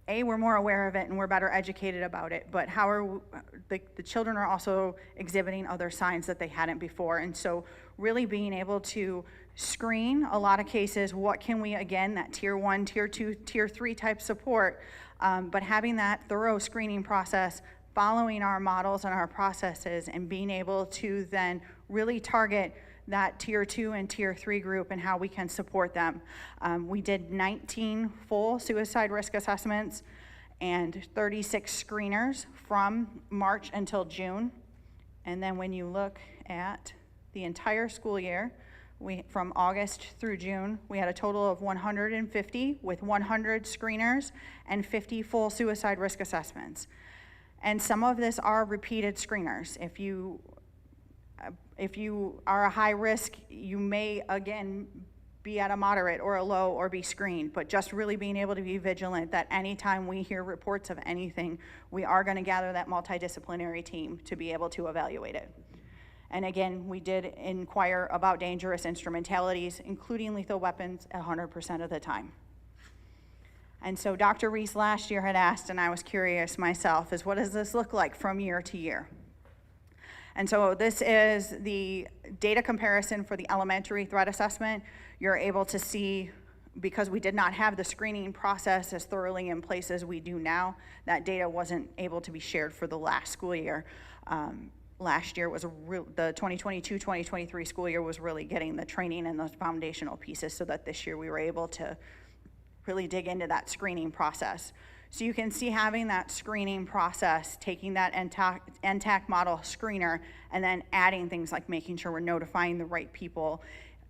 we're more aware of it and we're better educated about it, but how are the children are also exhibiting other signs that they hadn't before. And so really being able to screen a lot of cases, what can we, again, that tier 1, tier 2, tier 3 type support, but having that thorough screening process, following our models and our processes, and being able to then really target that tier 2 and tier 3 group and how we can support them. We did 19 full suicide risk assessments and 36 screeners from March until June. And then when you look at the entire school year, from August through June, we had a total of 150 with 100 screeners and 50 full suicide risk assessments. And some of this are repeated screeners. If you are a high risk, you may, again, be at a moderate or a low or be screened, but just really being able to be vigilant that anytime we hear reports of anything, we are going to gather that multidisciplinary team to be able to evaluate it. And again, we did inquire about dangerous instrumentalities, including lethal weapons, 100% of the time. And so Dr. Reese last year had asked, and I was curious myself, is what does this look like from year to year? And so this is the data comparison for the elementary threat assessment. You're able to see, because we did not have the screening process as thoroughly in place as we do now, that data wasn't able to be shared for the last school year. Last year was the 2022-2023 school year was really getting the training and those foundational pieces, so that this year we were able to really dig into that screening process. So you can see having that screening process, taking that NTAC model screener, and then adding things like making sure we're notifying the right people.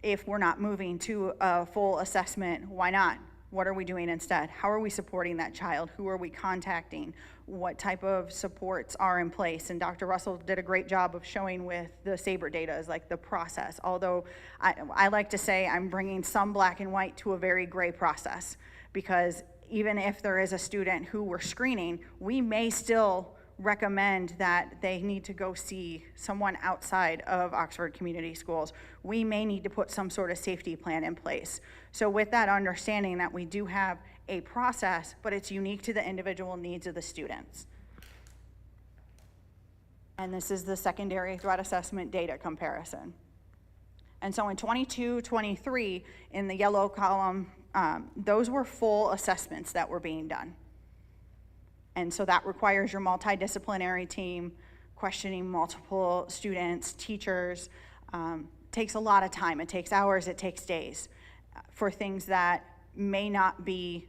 If we're not moving to a full assessment, why not? What are we doing instead? How are we supporting that child? Who are we contacting? What type of supports are in place? And Dr. Russell did a great job of showing with the SABRE data is like the process. Although I like to say I'm bringing some black and white to a very gray process, because even if there is a student who we're screening, we may still recommend that they need to go see someone outside of Oxford Community Schools. We may need to put some sort of safety plan in place. So with that understanding that we do have a process, but it's unique to the individual needs of the students. And this is the secondary threat assessment data comparison. And so in 22-23, in the yellow column, those were full assessments that were being done. And so that requires your multidisciplinary team, questioning multiple students, teachers. Takes a lot of time. It takes hours, it takes days for things that may not be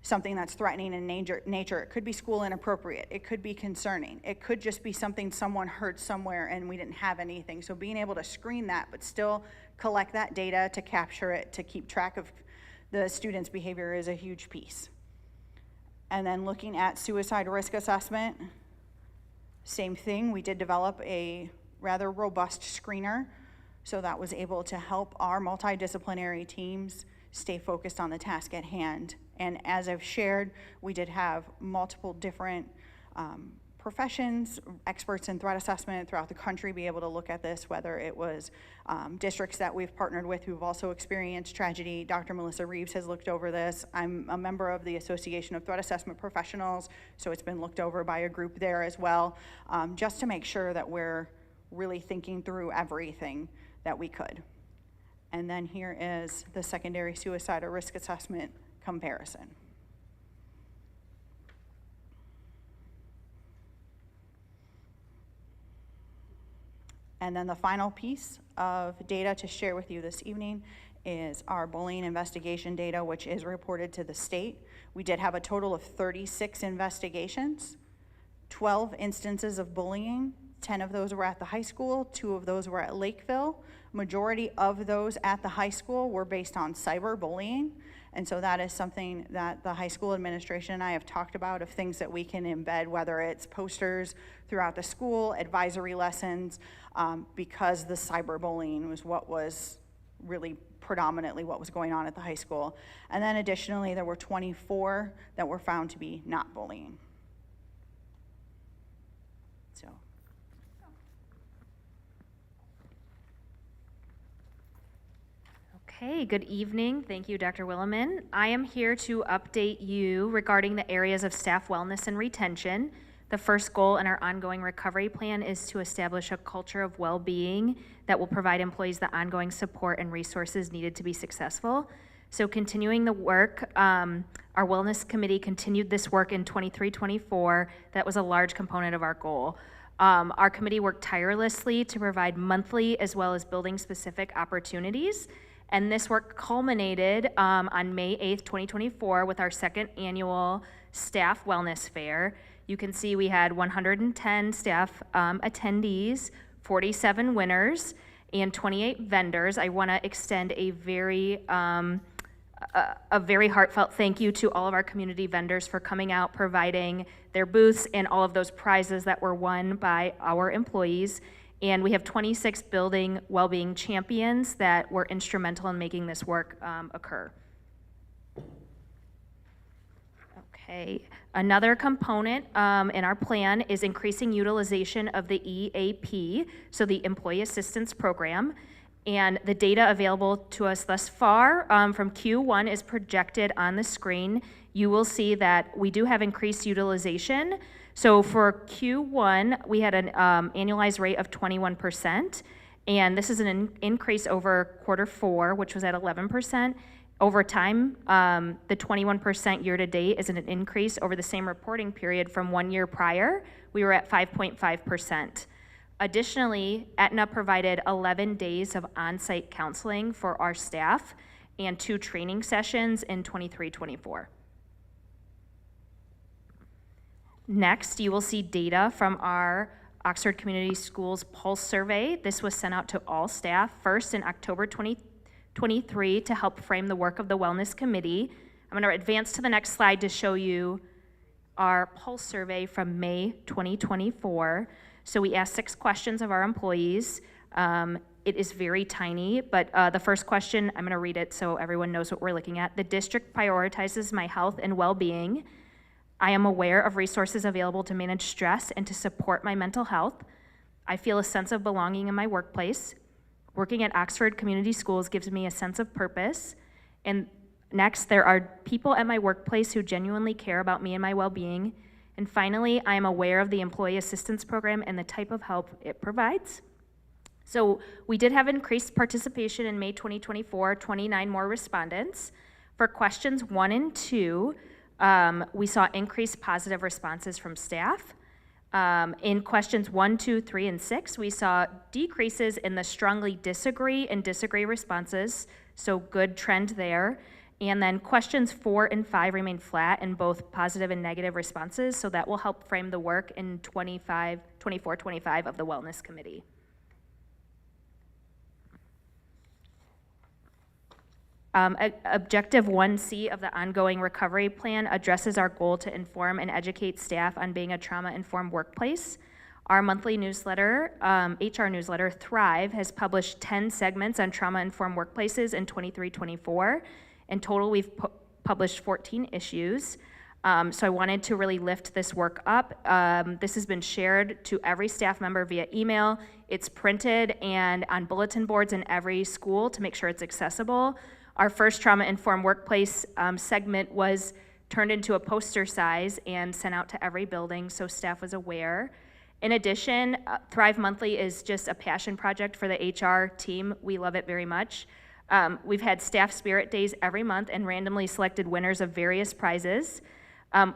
something that's threatening in nature. It could be school inappropriate. It could be concerning. It could just be something someone heard somewhere and we didn't have anything. So being able to screen that, but still collect that data to capture it, to keep track of the student's behavior is a huge piece. And then looking at suicide risk assessment, same thing. We did develop a rather robust screener, so that was able to help our multidisciplinary teams stay focused on the task at hand. And as I've shared, we did have multiple different professions, experts in threat assessment throughout the country be able to look at this, whether it was districts that we've partnered with who've also experienced tragedy. Dr. Melissa Reeves has looked over this. I'm a member of the Association of Threat Assessment Professionals, so it's been looked over by a group there as well, just to make sure that we're really thinking through everything that we could. And then here is the secondary suicide or risk assessment comparison. And then the final piece of data to share with you this evening is our bullying investigation data, which is reported to the state. We did have a total of 36 investigations, 12 instances of bullying. 10 of those were at the high school, 2 of those were at Lakeville. Majority of those at the high school were based on cyberbullying, And so that is something that the high school administration and I have talked about, of things that we can embed, whether it's posters throughout the school, advisory lessons, because the cyberbullying was what was really predominantly what was going on at the high school. And then additionally, there were 24 that were found to be not bullying. So. Okay, good evening. Thank you, Dr. Williman. I am here to update you regarding the areas of staff wellness and retention. The first goal in our ongoing recovery plan is to establish a culture of well-being that will provide employees the ongoing support and resources needed to be successful. So continuing the work, our wellness committee continued this work in 23-24. That was a large component of our goal. Our committee worked tirelessly to provide monthly as well as building-specific opportunities. And this work culminated on May 8th, 2024 with our second annual staff wellness fair. You can see we had 110 staff attendees, 47 winners, and 28 vendors. I want to extend a very heartfelt thank you to all of our community vendors for coming out, providing their booths and all of those prizes that were won by our employees. And we have 26 building well-being champions that were instrumental in making this work occur. Okay, another component in our plan is increasing utilization of the EAP, so the Employee Assistance Program. And the data available to us thus far from Q1 is projected on the screen. You will see that we do have increased utilization. So for Q1, we had an annualized rate of 21%, and this is an increase over Q4, which was at 11%. Over time, the 21% year-to-date is an increase over the same reporting period from 1 year prior. We were at 5.5%. Additionally, Aetna provided 11 days of on-site counseling for our staff and 2 training sessions in 23-24. Next, you will see data from our Oxford Community Schools Pulse Survey. This was sent out to all staff first in October 2023 to help frame the work of the Wellness Committee. I'm going to advance to the next slide to show you our Pulse Survey from May 2024. So we asked 6 questions of our employees. It is very tiny, but the first question, I'm going to read it so everyone knows what we're looking at. The district prioritizes my health and well-being. I am aware of resources available to manage stress and to support my mental health. I feel a sense of belonging in my workplace. Working at Oxford Community Schools gives me a sense of purpose. And next, there are people at my workplace who genuinely care about me and my well-being. And finally, I am aware of the Employee Assistance Program and the type of help it provides. So we did have increased participation in May 2024, 29 more respondents. For questions 1 and 2, we saw increased positive responses from staff. In questions 1, 2, 3, and 6, we saw decreases in the strongly disagree and disagree responses, so good trend there. And then questions 4 and 5 remain flat in both positive and negative responses, so that will help frame the work in 24-25 of the Wellness Committee. Objective 1C of the ongoing recovery plan addresses our goal to inform and educate staff on being a trauma-informed workplace. Our monthly newsletter, HR newsletter, Thrive, has published 10 segments on trauma-informed workplaces in 23-24. In total, we've published 14 issues. So I wanted to really lift this work up. This has been shared to every staff member via email. It's printed and on bulletin boards in every school to make sure it's accessible. Our first trauma-informed workplace segment was turned into a poster size and sent out to every building so staff was aware. In addition, Thrive Monthly is just a passion project for the HR team. We love it very much. We've had staff spirit days every month and randomly selected winners of various prizes.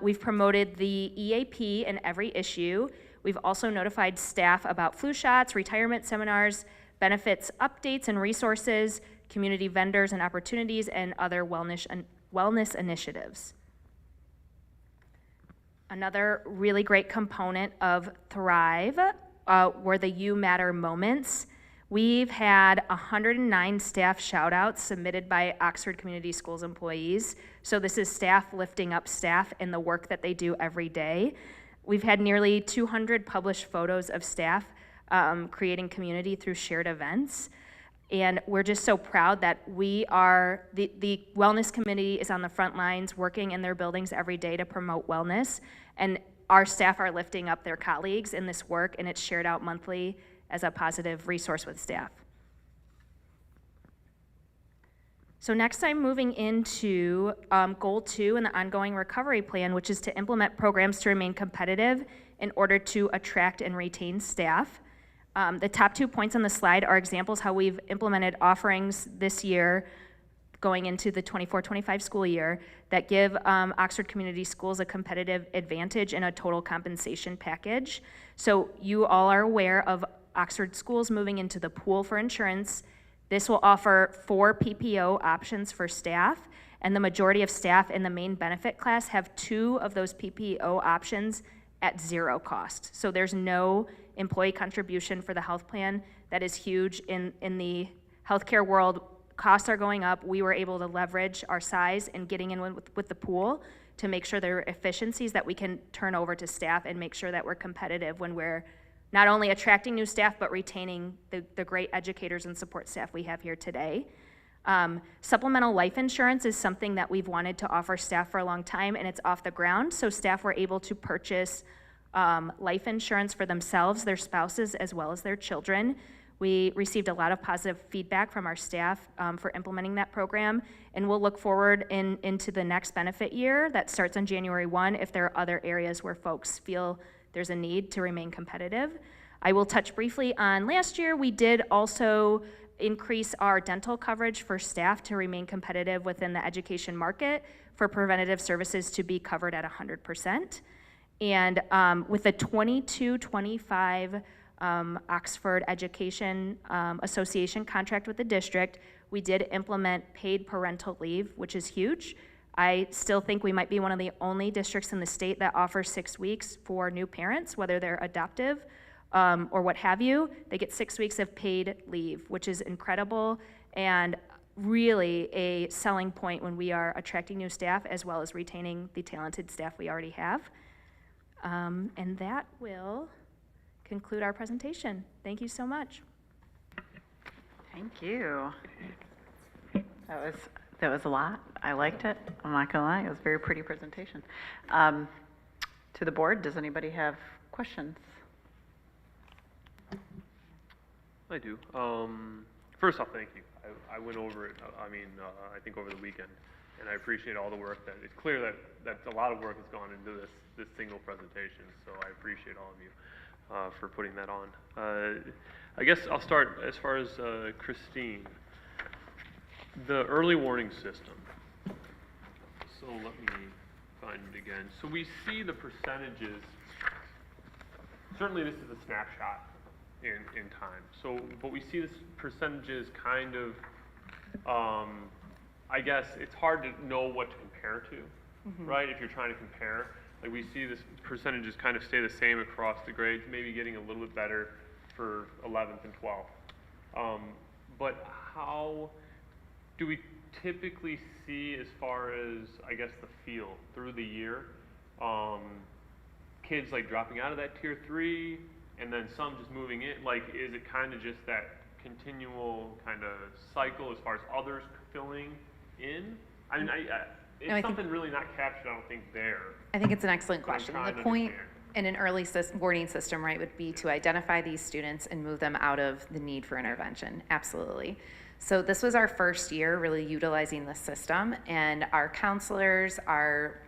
We've promoted the EAP in every issue. We've also notified staff about flu shots, retirement seminars, benefits updates and resources, community vendors and opportunities, and other wellness initiatives. Another really great component of Thrive were the You Matter moments. We've had 109 staff shout-outs submitted by Oxford Community Schools employees. So this is staff lifting up staff and the work that they do every day. We've had nearly 200 published photos of staff creating community through shared events. And we're just so proud that we are, the wellness committee is on the front lines working in their buildings every day to promote wellness. And our staff are lifting up their colleagues in this work, and it's shared out monthly as a positive resource with staff. So next I'm moving into goal 2 in the ongoing recovery plan, which is to implement programs to remain competitive in order to attract and retain staff. The top 2 points on the slide are examples how we've implemented offerings this year going into the 24-25 school year that give Oxford Community Schools a competitive advantage in a total compensation package. So you all are aware of Oxford Schools moving into the pool for insurance. This will offer 4 PPO options for staff, and the majority of staff in the main benefit class have 2 of those PPO options at 0 cost. So there's no employee contribution for the health plan. That is huge in the healthcare world. Costs are going up. We were able to leverage our size and getting in with the pool to make sure there are efficiencies that we can turn over to staff and make sure that we're competitive when we're not only attracting new staff, but retaining the great educators and support staff we have here today. Supplemental life insurance is something that we've wanted to offer staff for a long time, and it's off the ground. So staff were able to purchase life insurance for themselves, their spouses, as well as their children. We received a lot of positive feedback from our staff for implementing that program, and we'll look forward into the next benefit year that starts on January 1 if there are other areas where folks feel there's a need to remain competitive. I will touch briefly on last year. We did also increase our dental coverage for staff to remain competitive within the education market for preventative services to be covered at 100%. And with the 22-25 Oxford Education Association contract with the district, we did implement paid parental leave, which is huge. I still think we might be one of the only districts in the state that offers 6 weeks for new parents, whether they're adoptive or what have you. They get 6 weeks of paid leave, which is incredible and really a selling point when we are attracting new staff as well as retaining the talented staff we already have. And that will conclude our presentation. Thank you so much. Thank you. That was a lot. I liked it. I'm not gonna lie, it was a very pretty presentation. To the board, does anybody have questions? I do. First off, thank you. I went over it, I think over the weekend, and I appreciate all the work that, it's clear that a lot of work has gone into this single presentation, so I appreciate all of you for putting that on. I guess I'll start as far as Christine. The early warning system. So let me find it again. So we see the percentages. Certainly this is a snapshot in time. So, but we see this percentages kind of, I guess it's hard to know what to compare to, right? If you're trying to compare, like we see this percentages kind of stay the same across the grades, maybe getting a little bit better for 11th and 12th. But how do we typically see, as far as, I guess, the feel through the year, kids like dropping out of that tier 3 and then some just moving in? Like, is it kind of just that continual kind of cycle as far as others filling in? I mean, it's something really not captured, I don't think, there. I think it's an excellent But I'm question. trying The to point understand. in an early warning system, right, would be to identify these students and move them out of the need for intervention. Absolutely. So this was our first year really utilizing the system, and our counselors, our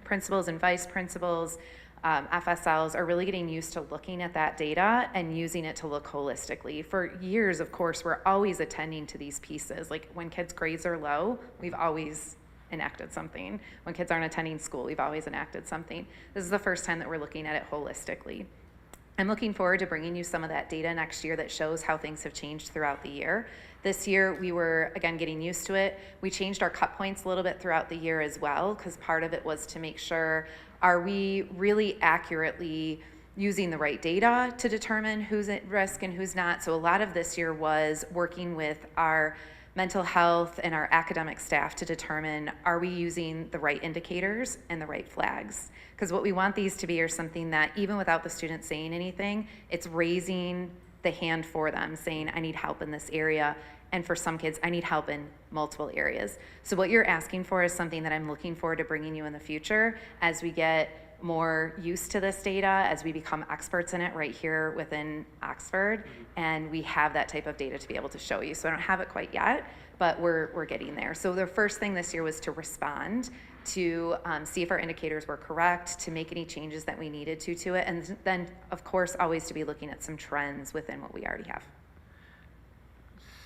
principals and vice principals, FSLs are really getting used to looking at that data and using it to look holistically. For years, of course, we're always attending to these pieces. Like when kids' grades are low, we've always enacted something. When kids aren't attending school, we've always enacted something. This is the first time that we're looking at it holistically. I'm looking forward to bringing you some of that data next year that shows how things have changed throughout the year. This year, we were, again, getting used to it. We changed our cut points a little bit throughout the year as well, because part of it was to make sure, are we really accurately using the right data to determine who's at risk and who's not. So a lot of this year was working with our mental health and our academic staff to determine, are we using the right indicators and the right flags? Because what we want these to be are something that even without the student saying anything, it's raising the hand for them, saying, I need help in this area. And for some kids, I need help in multiple areas. So what you're asking for is something that I'm looking forward to bringing you in the future as we get more used to this data, as we become experts in it right here within Oxford, and we have that type of data to be able to show you. So I don't have it quite yet, but we're getting there. So the first thing this year was to respond, to see if our indicators were correct, to make any changes that we needed to it, and then, of course, always to be looking at some trends within what we already have.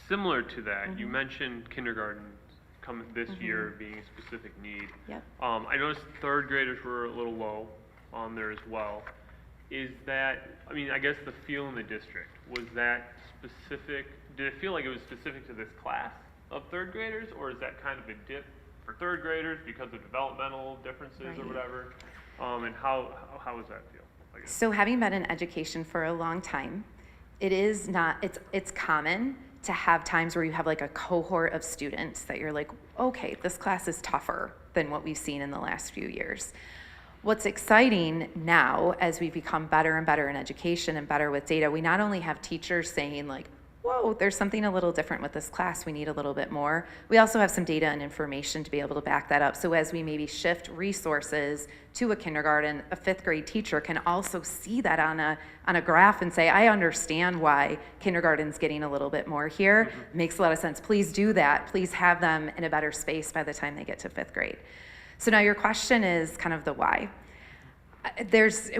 Similar to that, you mentioned kindergarten coming this year being a specific need. Yep. I noticed third graders were a little low on there as well. Is that, I mean, I guess the feel in the district, was that specific, did it feel like it was specific to this class of third graders, or is that kind of a dip for third graders because of developmental differences or Right. whatever? And how does that feel, I guess? So having been in education for a long time, it is not, it's common to have times where you have like a cohort of students that you're like, okay, this class is tougher than what we've seen in the last few years. What's exciting now, as we become better and better in education and better with data, we not only have teachers saying like, whoa, there's something a little different with this class, we need a little bit more. We also have some data and information to be able to back that up. So as we maybe shift resources to a kindergarten, a fifth grade teacher can also see that on a graph and say, I understand why kindergarten's getting a little bit more here. Makes a lot of sense. Please do that. Please have them in a better space by the time they get to fifth grade. So now your question is kind of the why.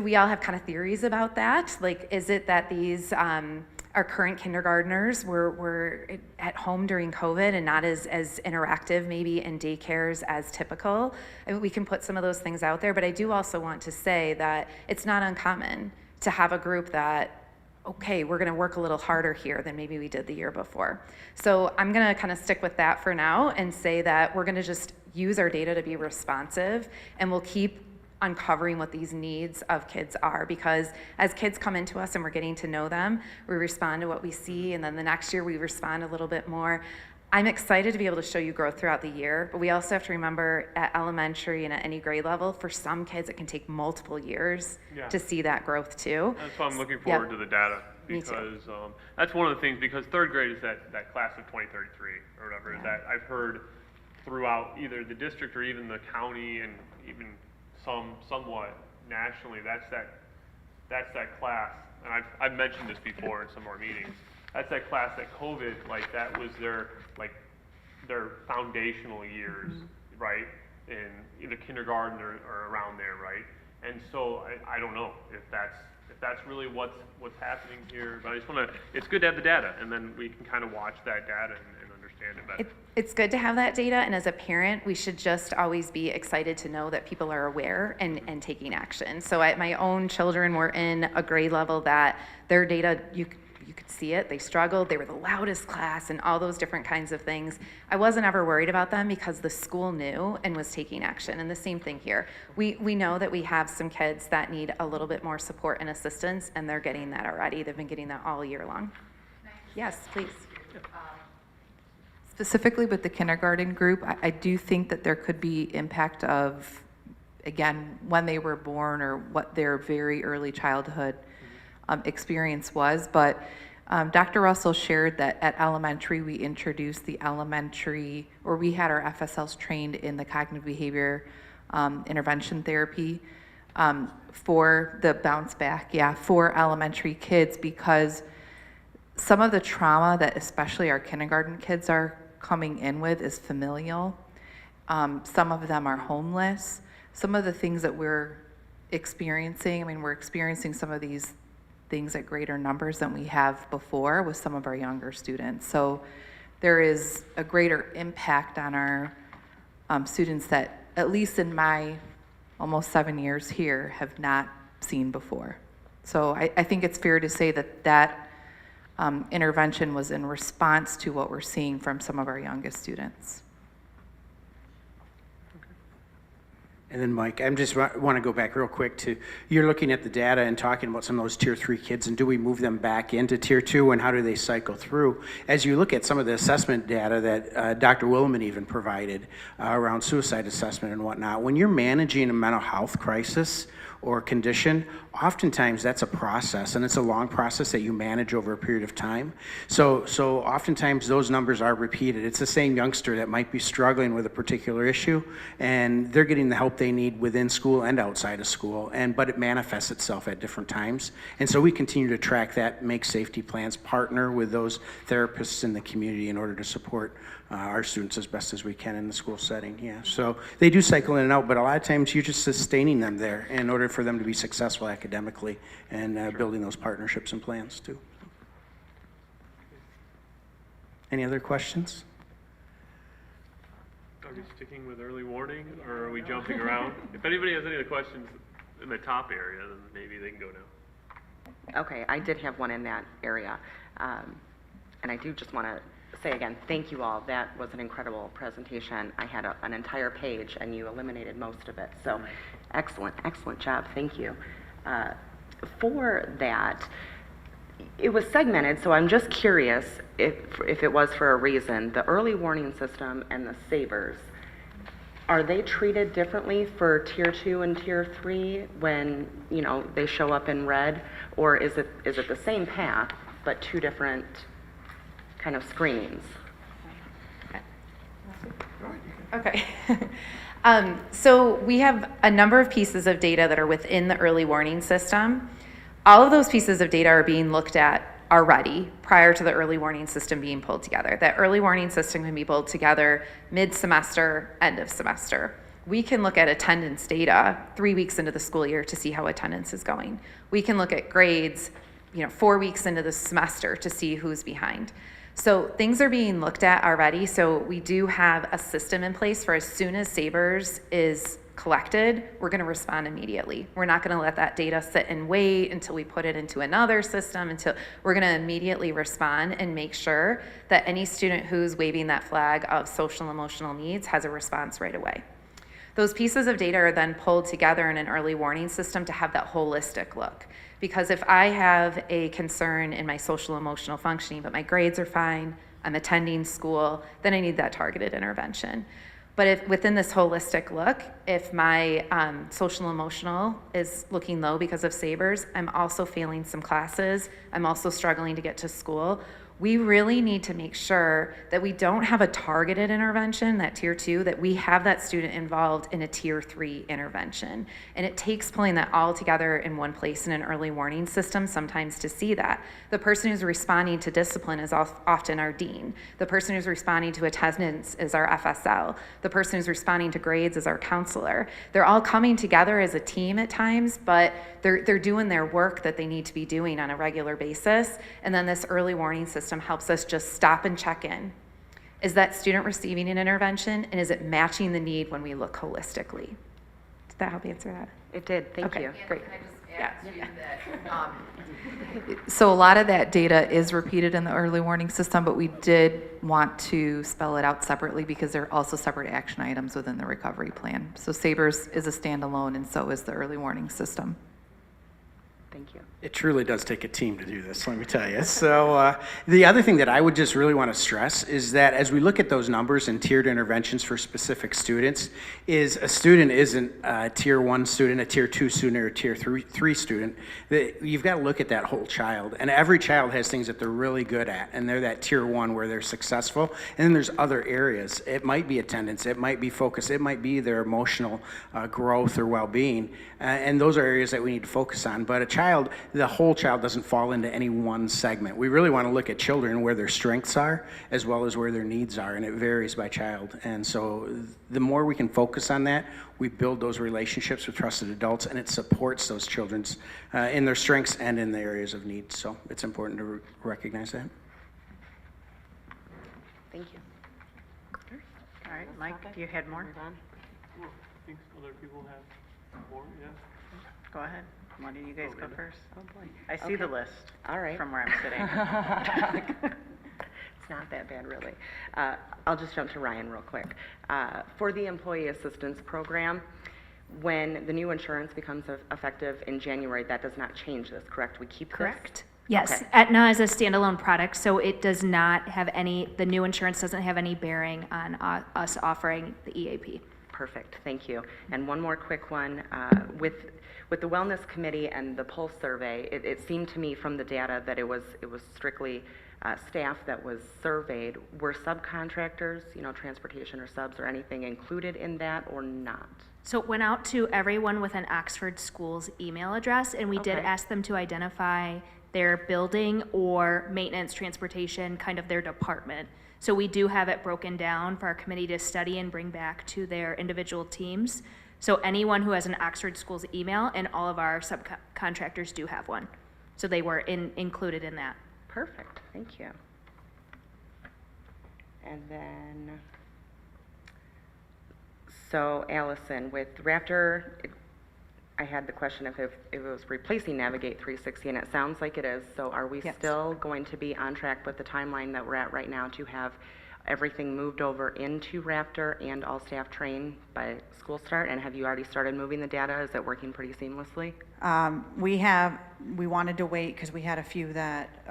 We all have kind of theories about that. Like, is it that these, our current kindergartners were at home during COVID and not as interactive maybe in daycares as typical? I mean, we can put some of those things out there, but I do also want to say that it's not uncommon to have a group that, okay, we're gonna work a little harder here than maybe we did the year before. So I'm gonna kind of stick with that for now and say that we're gonna just use our data to be responsive, and we'll keep uncovering what these needs of kids are, because as kids come into us and we're getting to know them, we respond to what we see, and then the next year we respond a little bit more. I'm excited to be able to show you growth throughout the year, but we also have to remember at elementary and at any grade level, for some kids it can take multiple years to see that growth too. That's why I'm looking forward to the data, Me too. because that's one of the things, because third grade is that class of 2033 or whatever, that I've heard throughout either the district or even the county and even somewhat nationally, that's that class, and I've mentioned this before in some of our meetings, that's that class that COVID, like that was their foundational years, right, in either kindergarten or around there, right? And so I don't know if that's really what's happening here, but I just want to, it's good to have the data, and then we can kind of watch that data and understand it better. It's good to have that data, and as a parent, we should just always be excited to know that people are aware and taking action. So my own children were in a grade level that their data, you could see it, they struggled, they were the loudest class, and all those different kinds of things. I wasn't ever worried about them because the school knew and was taking action, and the same thing here. We know that we have some kids that need a little bit more support and assistance, and they're getting that already. They've been getting that all year long. Yes, please. Specifically with the kindergarten group, I do think that there could be impact of, again, when they were born or what their very early childhood experience was. But Dr. Russell shared that at elementary, we introduced the elementary, or we had our FSLs trained in the cognitive behavior intervention therapy for the bounce back, for elementary kids, because some of the trauma that especially our kindergarten kids are coming in with is familial. Some of them are homeless. Some of the things that we're experiencing, we're experiencing some of these things at greater numbers than we have before with some of our younger students. So there is a greater impact on our students that, at least in my almost 7 years here, have not seen before. So I think it's fair to say that intervention was in response to what we're seeing from some of our youngest students. And then Mike, I just want to go back real quick to, you're looking at the data and talking about some of those tier 3 kids, and do we move them back into tier 2, and how do they cycle through? As you look at some of the assessment data that Dr. Williman even provided around suicide assessment and whatnot, when you're managing a mental health crisis or condition, oftentimes that's a process, and it's a long process that you manage over a period of time. So oftentimes those numbers are repeated. It's the same youngster that might be struggling with a particular issue, and they're getting the help they need within school and outside of school, but it manifests itself at different times. And so we continue to track that, make safety plans, partner with those therapists in the community in order to support our students as best as we can in the school setting, yeah. So they do cycle in and out, but a lot of times you're just sustaining them there in order for them to be successful academically, and building those partnerships and plans too. Any other questions? Are we sticking with early warning, or are we jumping around? If anybody has any other questions in the top area, then maybe they can go now. Okay, I did have one in that area. And I do just want to say again, thank you all. That was an incredible presentation. I had an entire page, and you eliminated most of it. So excellent, excellent job. Thank you. For that, it was segmented, so I'm just curious if it was for a reason. The early warning system and the savers, are they treated differently for tier 2 and tier 3 when, you know, they show up in red? Or is it the same path, but 2 different kind of screenings? Okay. So we have a number of pieces of data that are within the early warning system. All of those pieces of data are being looked at already prior to the early warning system being pulled together. That early warning system can be pulled together mid-semester, end of semester. We can look at attendance data 3 weeks into the school year to see how attendance is going. We can look at grades, 4 weeks into the semester to see who's behind. So things are being looked at already. So we do have a system in place for as soon as Sabres is collected, we're going to respond immediately. We're not going to let that data sit and wait until we put it into another system. We're going to immediately respond and make sure that any student who's waving that flag of social and emotional needs has a response right away. Those pieces of data are then pulled together in an early warning system to have that holistic look. Because if I have a concern in my social emotional functioning, but my grades are fine, I'm attending school, then I need that targeted intervention. But if within this holistic look, if my social emotional is looking low because of Sabres, I'm also failing some classes, I'm also struggling to get to school, we really need to make sure that we don't have a targeted intervention, that tier 2, that we have that student involved in a tier 3 intervention. And it takes pulling that all together in one place in an early warning system sometimes to see that. The person who's responding to discipline is often our dean. The person who's responding to attendance is our FSL. The person who's responding to grades is our counselor. They're all coming together as a team at times, but they're doing their work that they need to be doing on a regular basis. And then this early warning system helps us just stop and check in. Is that student receiving an intervention, and is it matching the need when we look holistically? Did that help answer that? It did, thank you. Great. So a lot of that data is repeated in the early warning system, but we did want to spell it out separately because there are also separate action items within the recovery plan. So Sabres is a standalone, and so is the early warning system. Thank you. It truly does take a team to do this, let me tell you. So the other thing that I would just really want to stress is that as we look at those numbers and tiered interventions for specific students, is a student isn't a tier 1 student, a tier 2 student, or a tier 3 student. You've got to look at that whole child. And every child has things that they're really good at, and they're that tier 1 where they're successful. And then there's other areas. It might be attendance, it might be focus, it might be their emotional growth or well-being. And those are areas that we need to focus on. But a child, the whole child doesn't fall into any one segment. We really want to look at children where their strengths are as well as where their needs are, and it varies by child. And so the more we can focus on that, we build those relationships with trusted adults, and it supports those children's in their strengths and in the areas of need. So it's important to recognize that. Thank you. All right, Mike, you had more? I think other people have more, yeah. Go ahead. Why don't you guys go first? Oh, boy. I see the list All right. from where I'm sitting. It's not that bad, really. I'll just jump to Ryan real quick. For the Employee Assistance Program, When the new insurance becomes effective in January, that does not change this, correct? We keep this? Correct. Yes, Okay. Aetna is a standalone product, so it does not have any, the new insurance doesn't have any bearing on us offering the EAP. Perfect, thank you. And one more quick one. With the Wellness Committee and the Pulse Survey, it seemed to me from the data that it was strictly staff that was surveyed. Were subcontractors, transportation or subs or anything included in that or not? So it went out to everyone with an Oxford Schools email address, and we did Okay. ask them to identify their building or maintenance, transportation, kind of their department. So we do have it broken down for our committee to study and bring back to their individual teams. So anyone who has an Oxford Schools email, and all of our subcontractors do have one. So they were included in that. Perfect, thank you. And then, so Allison, with Raptor, I had the question if it was replacing Navigate 360, and it sounds like it is. So are we Yes. still going to be on track with the timeline that we're at right now to have everything moved over into Raptor and all staff trained by school start? And have you already started moving the data? Is it working pretty seamlessly? We wanted to wait because we had a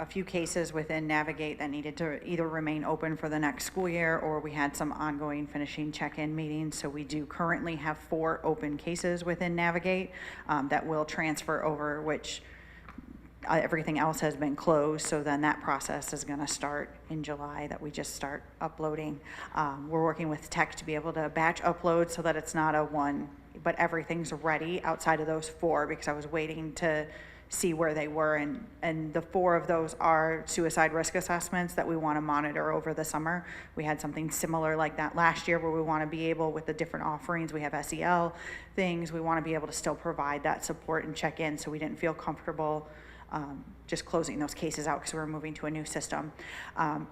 few cases within Navigate that needed to either remain open for the next school year, or we had some ongoing finishing check-in meetings. So we do currently have 4 open cases within Navigate that will transfer over, which everything else has been closed. So then that process is going to start in July, that we just start uploading. We're working with tech to be able to batch upload so that it's not a one, but everything's ready outside of those 4, because I was waiting to see where they were, and the 4 of those are suicide risk assessments that we want to monitor over the summer. We had something similar like that last year, where we want to be able, with the different offerings, we have SEL things, we want to be able to still provide that support and check in, so we didn't feel comfortable just closing those cases out because we're moving to a new system.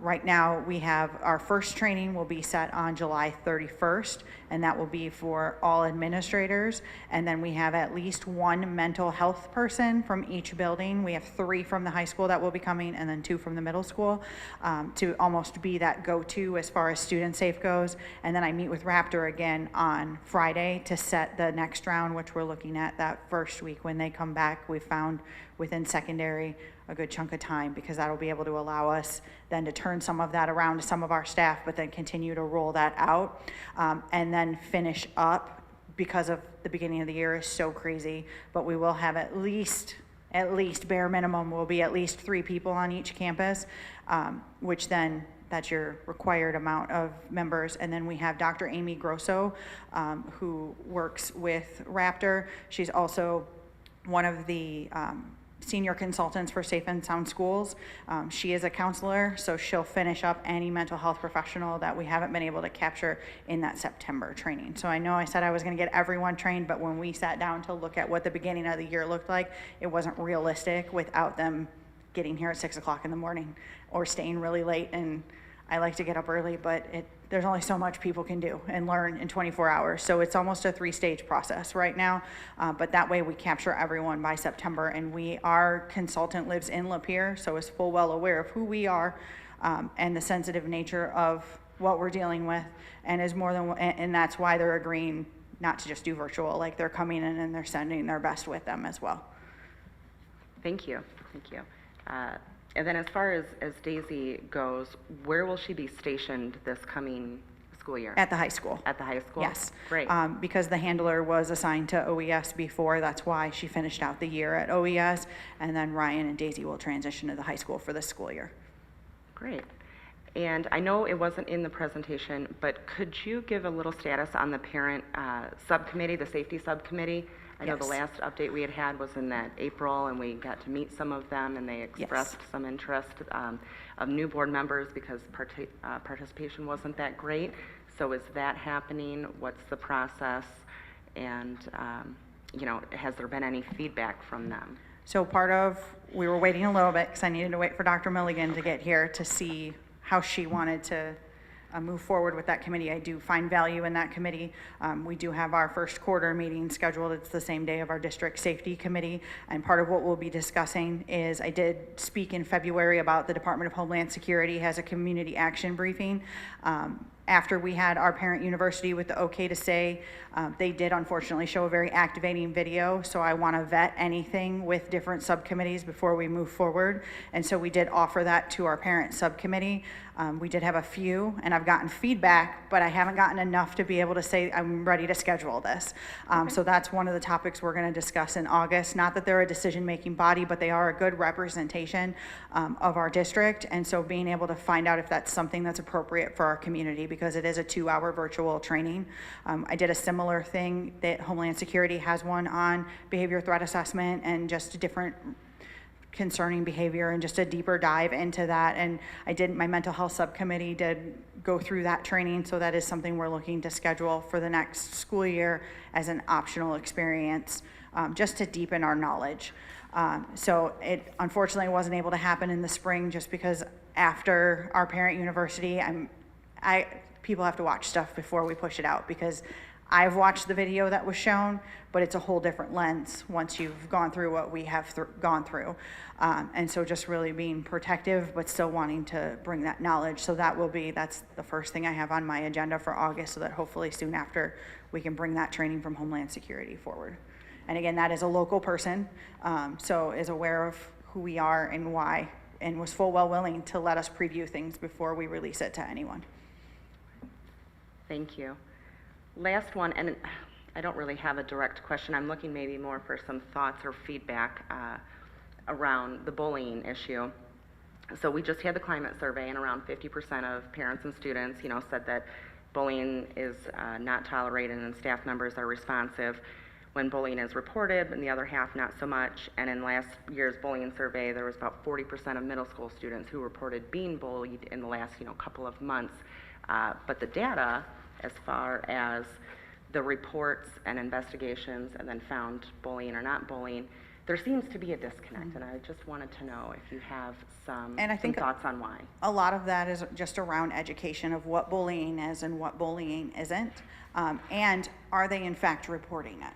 Right now, we have our first training will be set on July 31st, and that will be for all administrators. And then we have at least 1 mental health person from each building. We have 3 from the high school that will be coming, and then 2 from the middle school, to almost be that go-to as far as student safe goes. And then I meet with Raptor again on Friday to set the next round, which we're looking at that first week when they come back. We found within secondary a good chunk of time, because that'll be able to allow us then to turn some of that around to some of our staff, but then continue to roll that out, and then finish up, because of the beginning of the year is so crazy. But we will have at least bare minimum will be at least 3 people on each campus, which then that's your required amount of members. And then we have Dr. Amy Grosso, who works with Raptor. She's also one of the senior consultants for Safe and Sound Schools. She is a counselor, so she'll finish up any mental health professional that we haven't been able to capture in that September training. So I know I said I was going to get everyone trained, but when we sat down to look at what the beginning of the year looked like, it wasn't realistic without them getting here at 6 o'clock in the morning or staying really late. And I like to get up early, but there's only so much people can do and learn in 24 hours. So it's almost a 3-stage process right now. But that way we capture everyone by September. And our consultant lives in Lapeer, so is full well aware of who we are, and the sensitive nature of what we're dealing with. And is more than, and that's why they're agreeing not to just do virtual, like they're coming in and they're sending their best with them as well. Thank you, thank you. And then as far as Daisy goes, where will she be stationed this coming school year? At the high school. At the high school? Yes. Great. Because the handler was assigned to OES before, that's why she finished out the year at OES. And then Ryan and Daisy will transition to the high school for this school year. Great. And I know it wasn't in the presentation, but could you give a little status on the parent subcommittee, the safety subcommittee? I know the Yes. last update we had was in that April, and we got to meet some of them, and they expressed some interest of new board members because participation wasn't that great. So is that happening? What's the process? And, has there been any feedback from them? So we were waiting a little bit because I needed to wait for Dr. Milligan to get here to see how she wanted to move forward with that committee. I do find value in that committee. We do have our first quarter meeting scheduled. It's the same day of our district safety committee. And part of what we'll be discussing is, I did speak in February about the Department of Homeland Security has a community action briefing. After we had our parent university with the okay to say, they did unfortunately show a very activating video, so I want to vet anything with different subcommittees before we move forward. And so we did offer that to our parent subcommittee. We did have a few, and I've gotten feedback, but I haven't gotten enough to be able to say I'm ready to schedule this. So that's one of the topics we're going to discuss in August. Not that they're a decision-making body, but they are a good representation of our district. And so being able to find out if that's something that's appropriate for our community, because it is a 2-hour virtual training. I did a similar thing that Homeland Security has one on behavior threat assessment and just different concerning behavior and just a deeper dive into that. And my mental health subcommittee did go through that training, so that is something we're looking to schedule for the next school year as an optional experience, just to deepen our knowledge. So it unfortunately wasn't able to happen in the spring just because after our parent university, people have to watch stuff before we push it out, because I've watched the video that was shown, but it's a whole different lens once you've gone through what we have gone through. And so just really being protective, but still wanting to bring that knowledge. So that's the first thing I have on my agenda for August, so that hopefully soon after we can bring that training from Homeland Security forward. And again, that is a local person, so is aware of who we are and why, and was well willing to let us preview things before we release it to anyone. Thank you. Last one, and I don't really have a direct question. I'm looking maybe more for some thoughts or feedback around the bullying issue. So we just had the climate survey, and around 50% of parents and students, said that bullying is not tolerated and staff members are responsive when bullying is reported, and the other half not so much. And in last year's bullying survey, there was about 40% of middle school students who reported being bullied in the last couple of months. But the data, as far as the reports and investigations and then found bullying or not bullying, there seems to be a disconnect, and I just wanted to know if you have some thoughts on why. A lot of that is just around education of what bullying is and what bullying isn't, and are they in fact reporting it?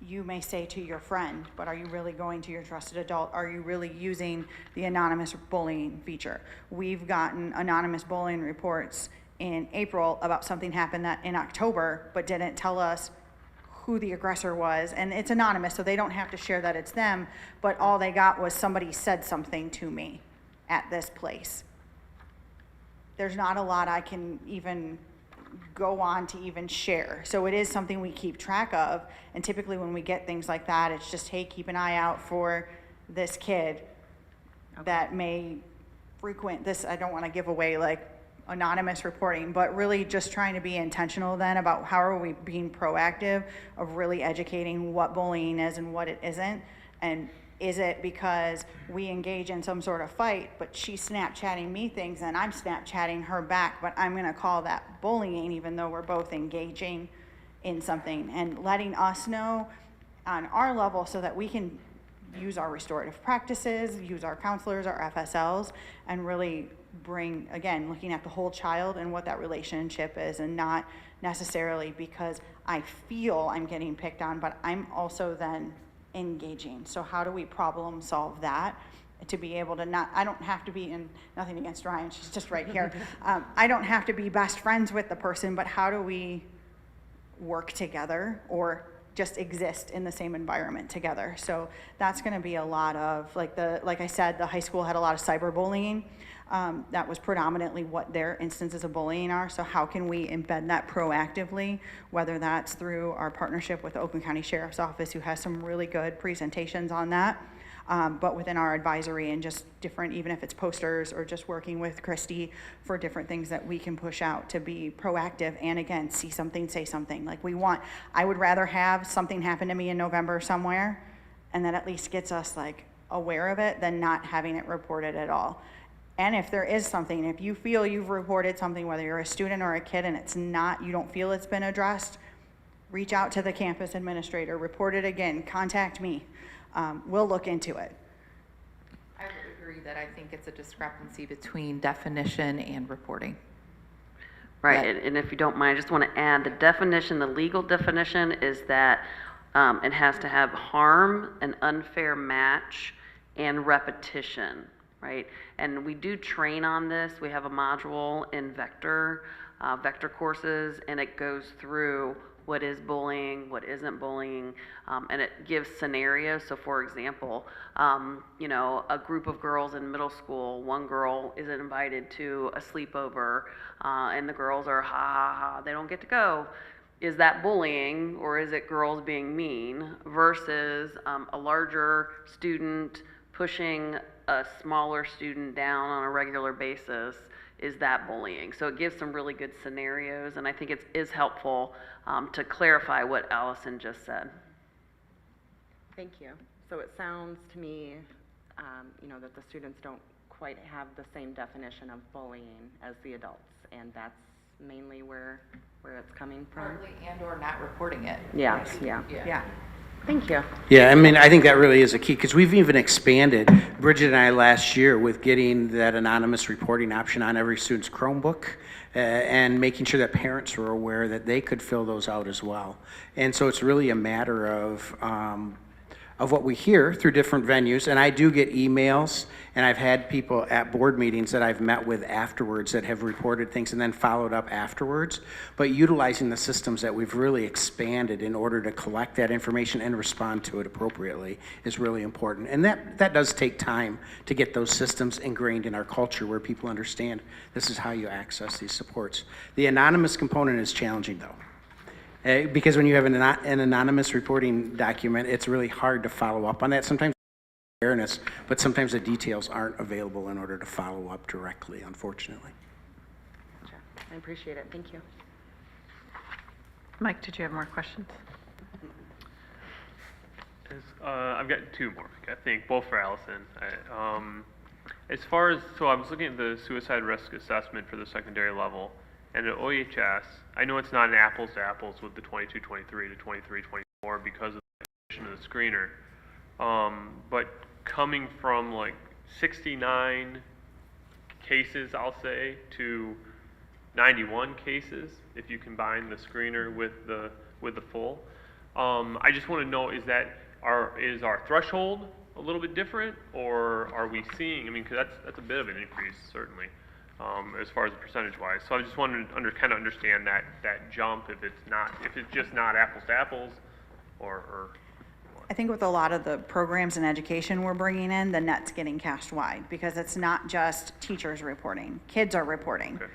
You may say to your friend, but are you really going to your trusted adult? Are you really using the anonymous bullying feature? We've gotten anonymous bullying reports in April about something happened that in October, but didn't tell us who the aggressor was. And it's anonymous, so they don't have to share that it's them, but all they got was somebody said something to me at this place. There's not a lot I can even go on to even share. So it is something we keep track of. And typically when we get things like that, it's just, hey, keep an eye out for this kid that may frequent this. I don't want to give away like anonymous reporting, but really just trying to be intentional then about how are we being proactive of really educating what bullying is and what it isn't. And is it because we engage in some sort of fight, but she's Snapchatting me things and I'm Snapchatting her back, but I'm gonna call that bullying even though we're both engaging in something, and letting us know on our level so that we can use our restorative practices, use our counselors, our FSLs, and really bring, again, looking at the whole child and what that relationship is, and not necessarily because I feel I'm getting picked on, but I'm also then engaging. So how do we problem solve that to be able to not, I don't have to be, and nothing against Ryan, she's just right here. I don't have to be best friends with the person, but how do we work together or just exist in the same environment together? So that's going to be a lot of, like I said, the high school had a lot of cyberbullying. That was predominantly what their instances of bullying are. So how can we embed that proactively, whether that's through our partnership with the Oakland County Sheriff's Office, who has some really good presentations on that, but within our advisory and just different, even if it's posters or just working with Christy for different things that we can push out to be proactive. And again, see something, say something. Like I would rather have something happen to me in November somewhere, and that at least gets us like aware of it, than not having it reported at all. And if there is something, if you feel you've reported something, whether you're a student or a kid, and it's not, you don't feel it's been addressed, reach out to the campus administrator, report it again, contact me. We'll look into it. I would agree that I think it's a discrepancy between definition and reporting. Right, and if you don't mind, I just want to add the definition, the legal definition is that it has to have harm, an unfair match, and repetition. right? And we do train on this. We have a module in vector courses, and it goes through what is bullying, what isn't bullying, and it gives scenarios. So for example, you know, a group of girls in middle school, one girl is invited to a sleepover, and the girls are, ha, ha, ha, they don't get to go. Is that bullying, or is it girls being mean, versus a larger student pushing a smaller student down on a regular basis? Is that bullying? So it gives some really good scenarios, and I think it is helpful to clarify what Allison just said. Thank you. So it sounds to me, you know, that the students don't quite have the same definition of bullying as the adults, and that's mainly where it's coming from. Partly and/or not reporting it. Yes, yeah. Yeah. Thank you. Yeah, I mean, I think that really is a key, because we've even expanded, Bridget and I last year, with getting that anonymous reporting option on every student's Chromebook, and making sure that parents were aware that they could fill those out as well. And so it's really a matter of what we hear through different venues. And I do get emails, and I've had people at board meetings that I've met with afterwards that have reported things and then followed up afterwards. But utilizing the systems that we've really expanded in order to collect that information and respond to it appropriately is really important. And that does take time to get those systems ingrained in our culture, where people understand this is how you access these supports. The anonymous component is challenging, though. Because when you have an anonymous reporting document, it's really hard to follow up on that. Sometimes awareness, but sometimes the details aren't available in order to follow up directly, unfortunately. Gotcha. I appreciate it. Thank you. Mike, did you have more questions? I've got two more, I think, both for Allison. As far as, so I was looking at the suicide risk assessment for the secondary level, and at OHS, I know it's not an apples to apples with the 22-23 to 23-24 because of the addition of the screener, but coming from like 69 cases, I'll say, to 91 cases, if you combine the screener with the full, I just want to know, is our threshold a little bit different, or are we seeing, I mean, because that's a bit of an increase, certainly. As far as percentage-wise, so I just wanted to kind of understand that jump, if it's just not apples to apples, or. I think with a lot of the programs and education we're bringing in, the net's getting cast wide, because it's not just teachers reporting, kids are reporting. Okay.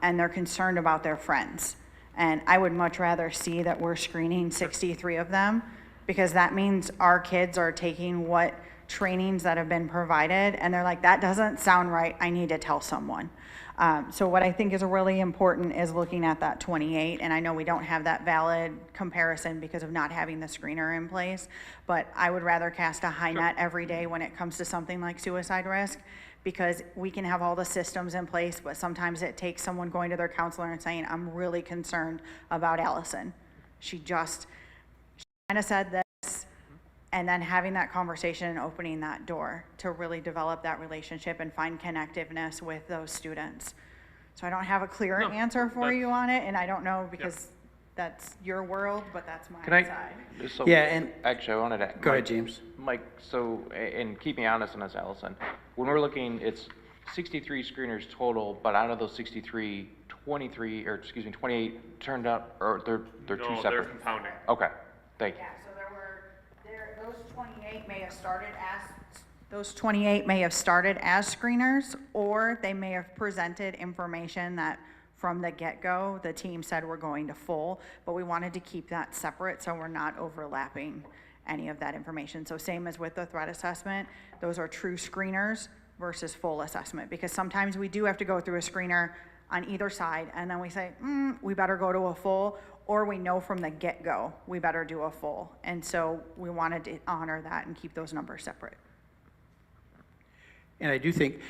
And they're concerned about their friends. And I would much rather see that we're screening 63 of them, because that means our kids are taking what trainings that have been provided, and they're like, that doesn't sound right, I need to tell someone. So what I think is really important is looking at that 28, and I know we don't have that valid comparison because of not having the screener in place, but I would rather cast a high net every day when it comes to something like suicide risk, because we can have all the systems in place, but sometimes it takes someone going to their counselor and saying, I'm really concerned about Allison. She kind of said this, and then having that conversation and opening that door to really develop that relationship and find connectiveness with those students. So I don't have a clear answer for you on it, and I don't know, because that's your world, but that's my side. So, Yeah, and- actually, I wanted to. Go ahead, James. Mike, so, and keep me honest on this, Allison. When we're looking, it's 63 screeners total, but out of those 63, 28 turned out, or they're two No, separate? they're compounding. Okay, thank you. Yeah, so those 28 may have started as screeners, or they may have presented information that from the get-go, the team said we're going to full, but we wanted to keep that separate so we're not overlapping any of that information. So same as with the threat assessment, those are true screeners versus full assessment, because sometimes we do have to go through a screener on either side, and then we say, we better go to a full, or we know from the get-go, we better do a full. And so we wanted to honor that and keep those numbers separate. And I do think,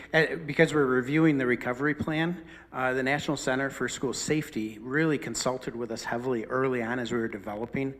because we're reviewing the recovery plan, the National Center for School Safety really consulted with us heavily early on as we were developing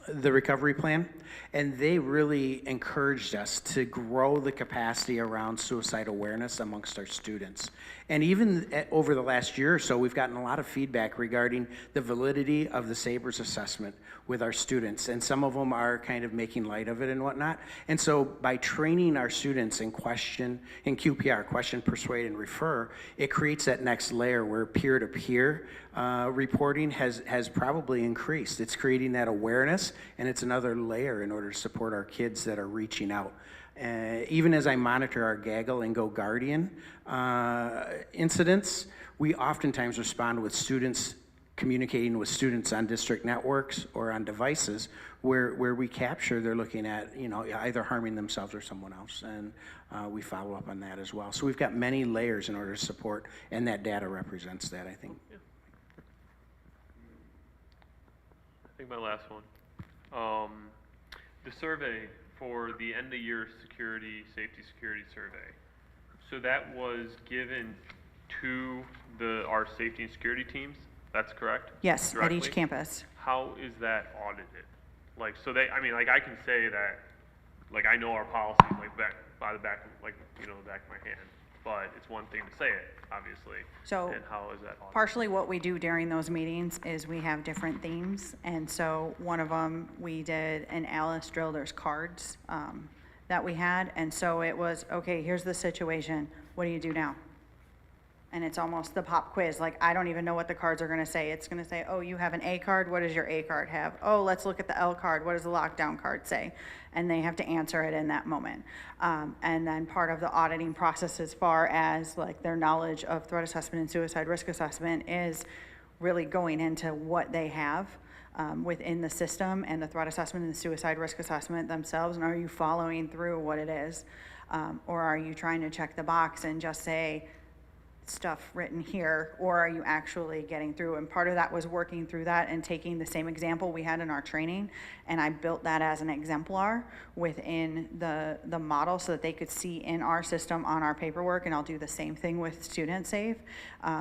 the recovery plan, and they really encouraged us to grow the capacity around suicide awareness amongst our students. And even over the last year or so, we've gotten a lot of feedback regarding the validity of the SABRS assessment with our students, and some of them are kind of making light of it and whatnot. And so by training our students in QPR, question, persuade, and refer, it creates that next layer where peer-to-peer reporting has probably increased. It's creating that awareness, and it's another layer in order to support our kids that are reaching out. Even as I monitor our Gaggle and Go Guardian incidents, we oftentimes respond with students communicating with students on district networks or on devices where we capture they're looking at, either harming themselves or someone else, and we follow up on that as well. So we've got many layers in order to support, and that data represents that, I think. I think my last one. The survey for the end of year safety security survey. So that was given to our safety and security teams, that's correct? Yes, at each Directly? campus. How is that audited? Like, so I can say that, I know our policies, back of my hand, but it's one thing to say it, obviously. So And how is that audited? partially what we do during those meetings is we have different themes. And so one of them, we did an Alice drill, there's cards that we had. And so it was, okay, here's the situation. What do you do now? And it's almost the pop quiz. I don't even know what the cards are going to say. It's going to say, oh, you have an A card. What does your A card have? Oh, let's look at the L card. What does the lockdown card say? And they have to answer it in that moment. And then part of the auditing process as far as their knowledge of threat assessment and suicide risk assessment is really going into what they have within the system and the threat assessment and the suicide risk assessment themselves. And are you following through what it is? Or are you trying to check the box and just say, stuff written here, or are you actually getting through? And part of that was working through that and taking the same example we had in our training, and I built that as an exemplar within the model so that they could see in our system on our paperwork. And I'll do the same thing with Student Safe,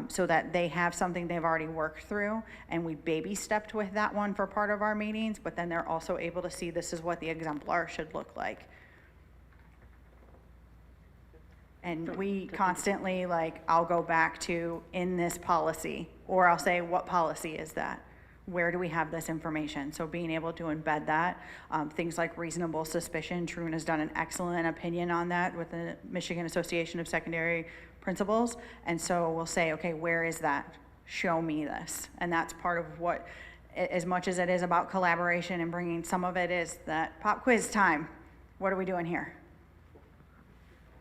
so that they have something they've already worked through, and we baby stepped with that one for part of our meetings, but then they're also able to see this is what the exemplar should look like. And we constantly, I'll go back to in this policy, or I'll say, what policy is that? Where do we have this information? So being able to embed that, things like reasonable suspicion, Troon has done an excellent opinion on that with the Michigan Association of Secondary Principals. And so we'll say, okay, where is that? Show me this. And that's part of what, as much as it is about collaboration and bringing, some of it is that pop quiz time. What are we doing here?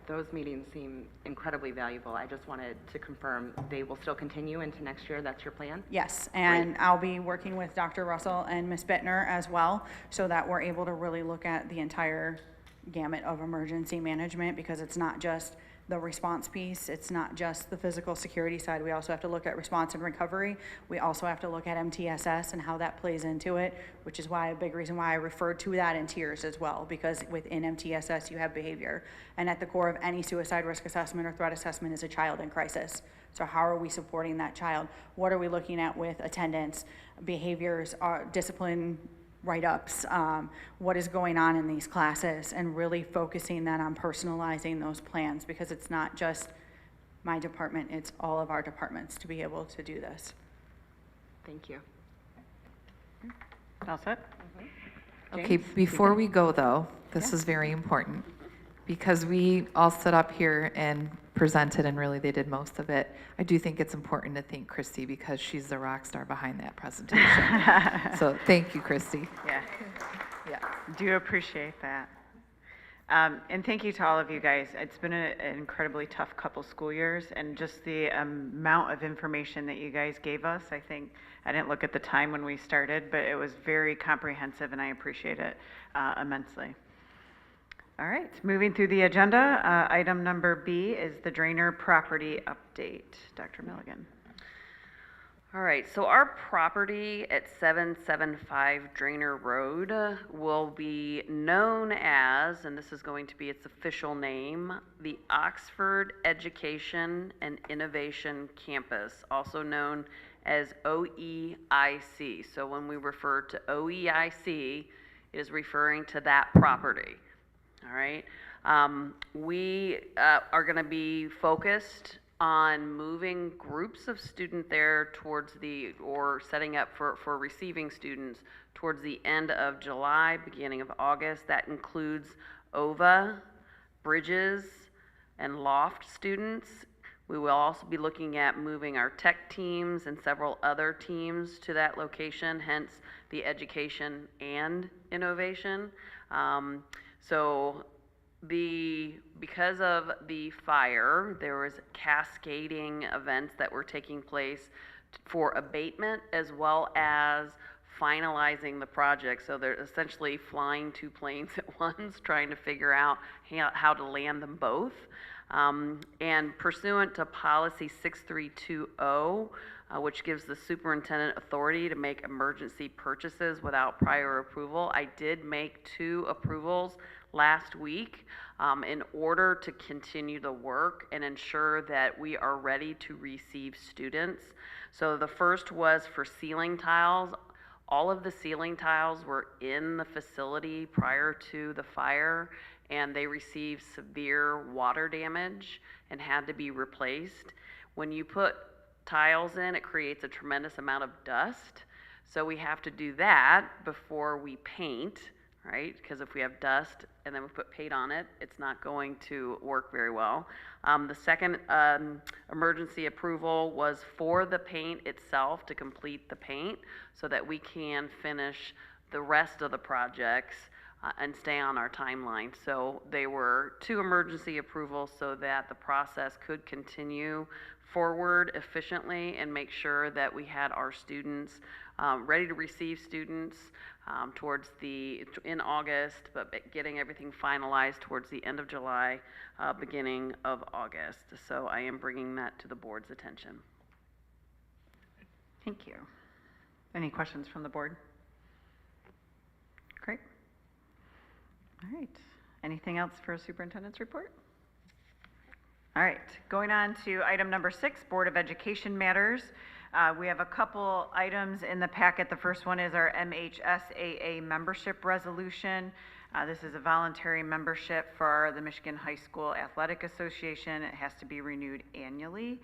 Those meetings seem incredibly valuable. I just wanted to confirm they will still continue into next year. That's your plan? Yes, and Great. I'll be working with Dr. Russell and Ms. Bittner as well, so that we're able to really look at the entire gamut of emergency management, because it's not just the response piece, it's not just the physical security side. We also have to look at response and recovery. We also have to look at MTSS and how that plays into it, which is why a big reason why I referred to that in tiers as well, because within MTSS you have behavior. And at the core of any suicide risk assessment or threat assessment is a child in crisis. So how are we supporting that child? What are we looking at with attendance, behaviors, discipline, write-ups, what is going on in these classes, and really focusing that on personalizing those plans, because it's not just my department, it's all of our departments to be able to do this. Thank you. All set? Okay, before we go though, this is very important, because we all stood up here and presented, and really they did most of it. I do think it's important to thank Christy, because she's the rock star behind that presentation. So thank you, Christy. Yeah, Yeah. do appreciate that. And thank you to all of you guys. It's been an incredibly tough couple school years, and just the amount of information that you guys gave us, I think, I didn't look at the time when we started, but it was very comprehensive, and I appreciate it immensely. All right, moving through the agenda, item number B is the Drainer property update. Dr. Milligan. All right, so our property at 775 Drainer Road will be known as, and this is going to be its official name, the Oxford Education and Innovation Campus, also known as OEIC. So when we refer to OEIC, it is referring to that property. All right. We are going to be focused on moving groups of student there towards or setting up for receiving students towards the end of July, beginning of August. That includes OVA, Bridges, and Loft students. We will also be looking at moving our tech teams and several other teams to that location, hence the education and innovation. Because of the fire, there was cascading events that were taking place for abatement as well as finalizing the project. So they're essentially flying two planes at once, trying to figure out how to land them both. And pursuant to policy 6320, which gives the superintendent authority to make emergency purchases without prior approval, I did make 2 approvals last week in order to continue the work and ensure that we are ready to receive students. So the first was for ceiling tiles. All of the ceiling tiles were in the facility prior to the fire, and they received severe water damage and had to be replaced. When you put tiles in, it creates a tremendous amount of dust. So we have to do that before we paint, right? Because if we have dust and then we put paint on it, it's not going to work very well. The second emergency approval was for the paint itself, to complete the paint so that we can finish the rest of the projects and stay on our timeline. So they were 2 emergency approvals so that the process could continue forward efficiently and make sure that we had our students ready to receive students in August, but getting everything finalized towards the end of July, beginning of August. So I am bringing that to the board's attention. Thank you. Any questions from the board? Great. All right. Anything else for superintendent's report? All right, going on to item number 6, Board of Education matters. We have a couple items in the packet. The first one is our MHSAA membership resolution. This is a voluntary membership for the Michigan High School Athletic Association. It has to be renewed annually.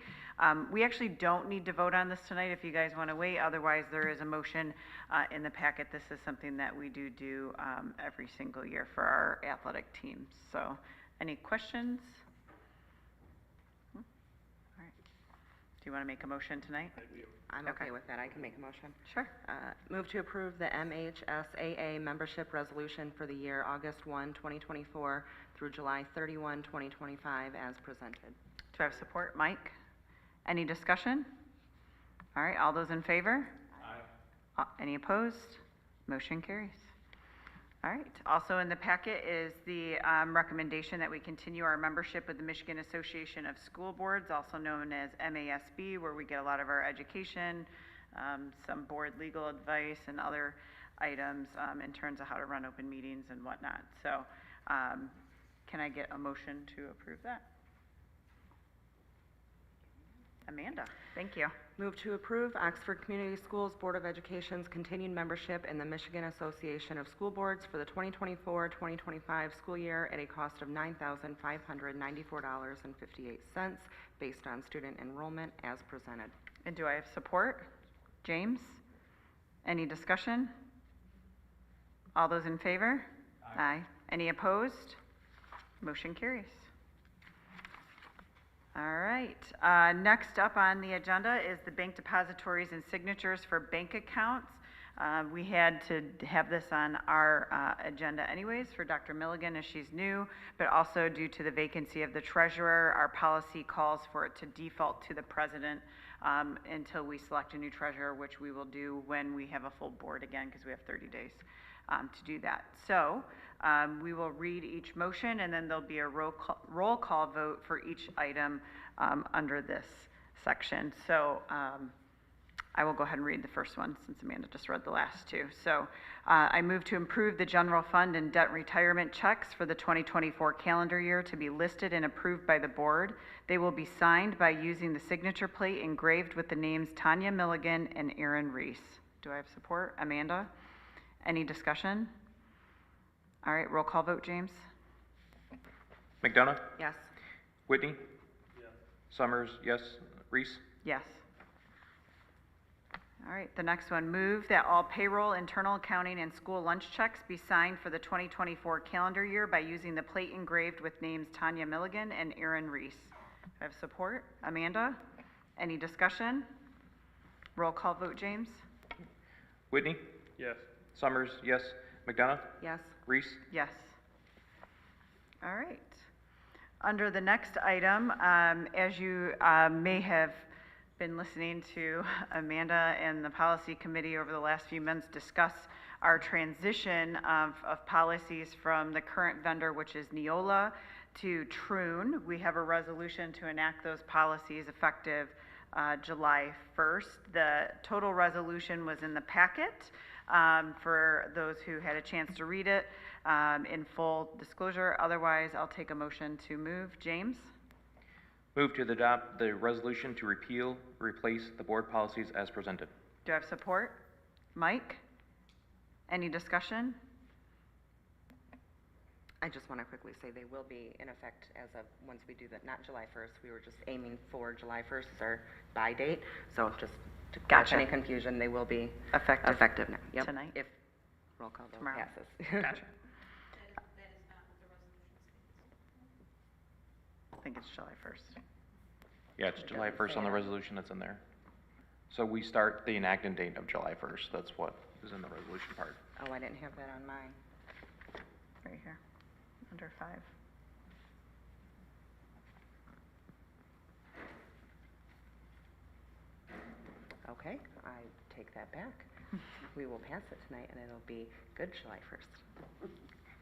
We actually don't need to vote on this tonight if you guys want to wait. Otherwise, there is a motion in the packet. This is something that we do every single year for our athletic teams. So any questions? Do you want to make a motion tonight? I'm okay with that. I can make a motion. Sure. Move to approve the MHSAA membership resolution for the year August 1, 2024 through July 31, 2025 as presented. Do I have support? Mike? Any discussion? All right, all those in favor? Aye. Any opposed? Motion carries. All right, also in the packet is the recommendation that we continue our membership with the Michigan Association of School Boards, also known as MASB, where we get a lot of our education, some board legal advice, and other items in terms of how to run open meetings and whatnot. So can I get a motion to approve that? Amanda, thank you. Move to approve Oxford Community Schools Board of Education's continued membership in the Michigan Association of School Boards for the 2024-2025 school year at a cost of $9,594.58 based on student enrollment as presented. And do I have support? James? Any discussion? All those in favor? Aye. Any opposed? Motion carries. All right, next up on the agenda is the bank depositories and signatures for bank accounts. We had to have this on our agenda anyways for Dr. Milligan as she's new, but also due to the vacancy of the treasurer, our policy calls for it to default to the president until we select a new treasurer, which we will do when we have a full board again, because we have 30 days to do that. So we will read each motion, and then there'll be a roll call vote for each item under this section. So I will go ahead and read the first one since Amanda just read the last two. So I move to improve the general fund and debt retirement checks for the 2024 calendar year to be listed and approved by the board. They will be signed by using the signature plate engraved with the names Tanya Milligan and Aaron Reese. Do I have support? Amanda? Any discussion? All right, roll call vote, James? McDonough? Yes. Whitney? Summers, yes. Reese? Yes. All right, the next one, move that all payroll, internal accounting, and school lunch checks be signed for the 2024 calendar year by using the plate engraved with names Tanya Milligan and Aaron Reese. Do I have support? Amanda? Any discussion? Roll call vote, James? Whitney? Yes. Summers, yes. McDonough? Yes. Reese? Yes. All right. Under the next item, as you may have been listening to Amanda and the policy committee over the last few months discuss our transition of policies from the current vendor, which is Neola, to Troon. We have a resolution to enact those policies effective July 1st. The total resolution was in the packet for those who had a chance to read it in full disclosure. Otherwise, I'll take a motion to move. James? Move to adopt the resolution to repeal, replace the board policies as presented. Do I have support? Mike? Any discussion? I just want to quickly say they will be in effect as of, once we do that, not July 1st. We were just aiming for July 1st as our by date. So just to catch Gotcha. any confusion, they will be Effective now. Yep. tonight? If roll call vote Tomorrow. passes. Gotcha. I think it's July 1st. Yeah, it's July 1st on the resolution that's in there. So we start the enactment date of July 1st. That's what is in the resolution part. Oh, I didn't have that on mine. Right here, under 5. Okay, I take that back. We will pass it tonight, and it'll be good July 1st.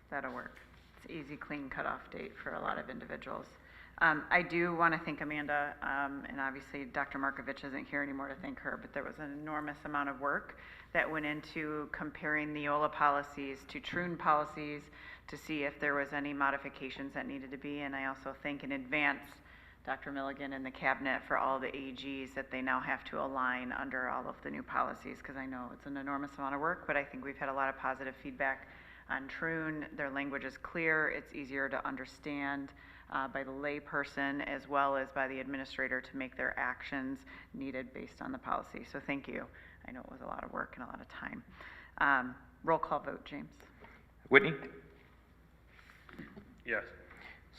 That'll work. It's an easy, clean cutoff date for a lot of individuals. I do want to thank Amanda, and obviously Dr. Markovich isn't here anymore to thank her, but there was an enormous amount of work that went into comparing Neola policies to Troon policies to see if there was any modifications that needed to be. And I also thank in advance Dr. Milligan and the cabinet for all the AGs that they now have to align under all of the new policies, because I know it's an enormous amount of work, but I think we've had a lot of positive feedback on Troon. Their language is clear, it's easier to understand by the lay person as well as by the administrator to make their actions needed based on the policy. So thank you. I know it was a lot of work and a lot of time. Roll call vote, James. Whitney? Yes.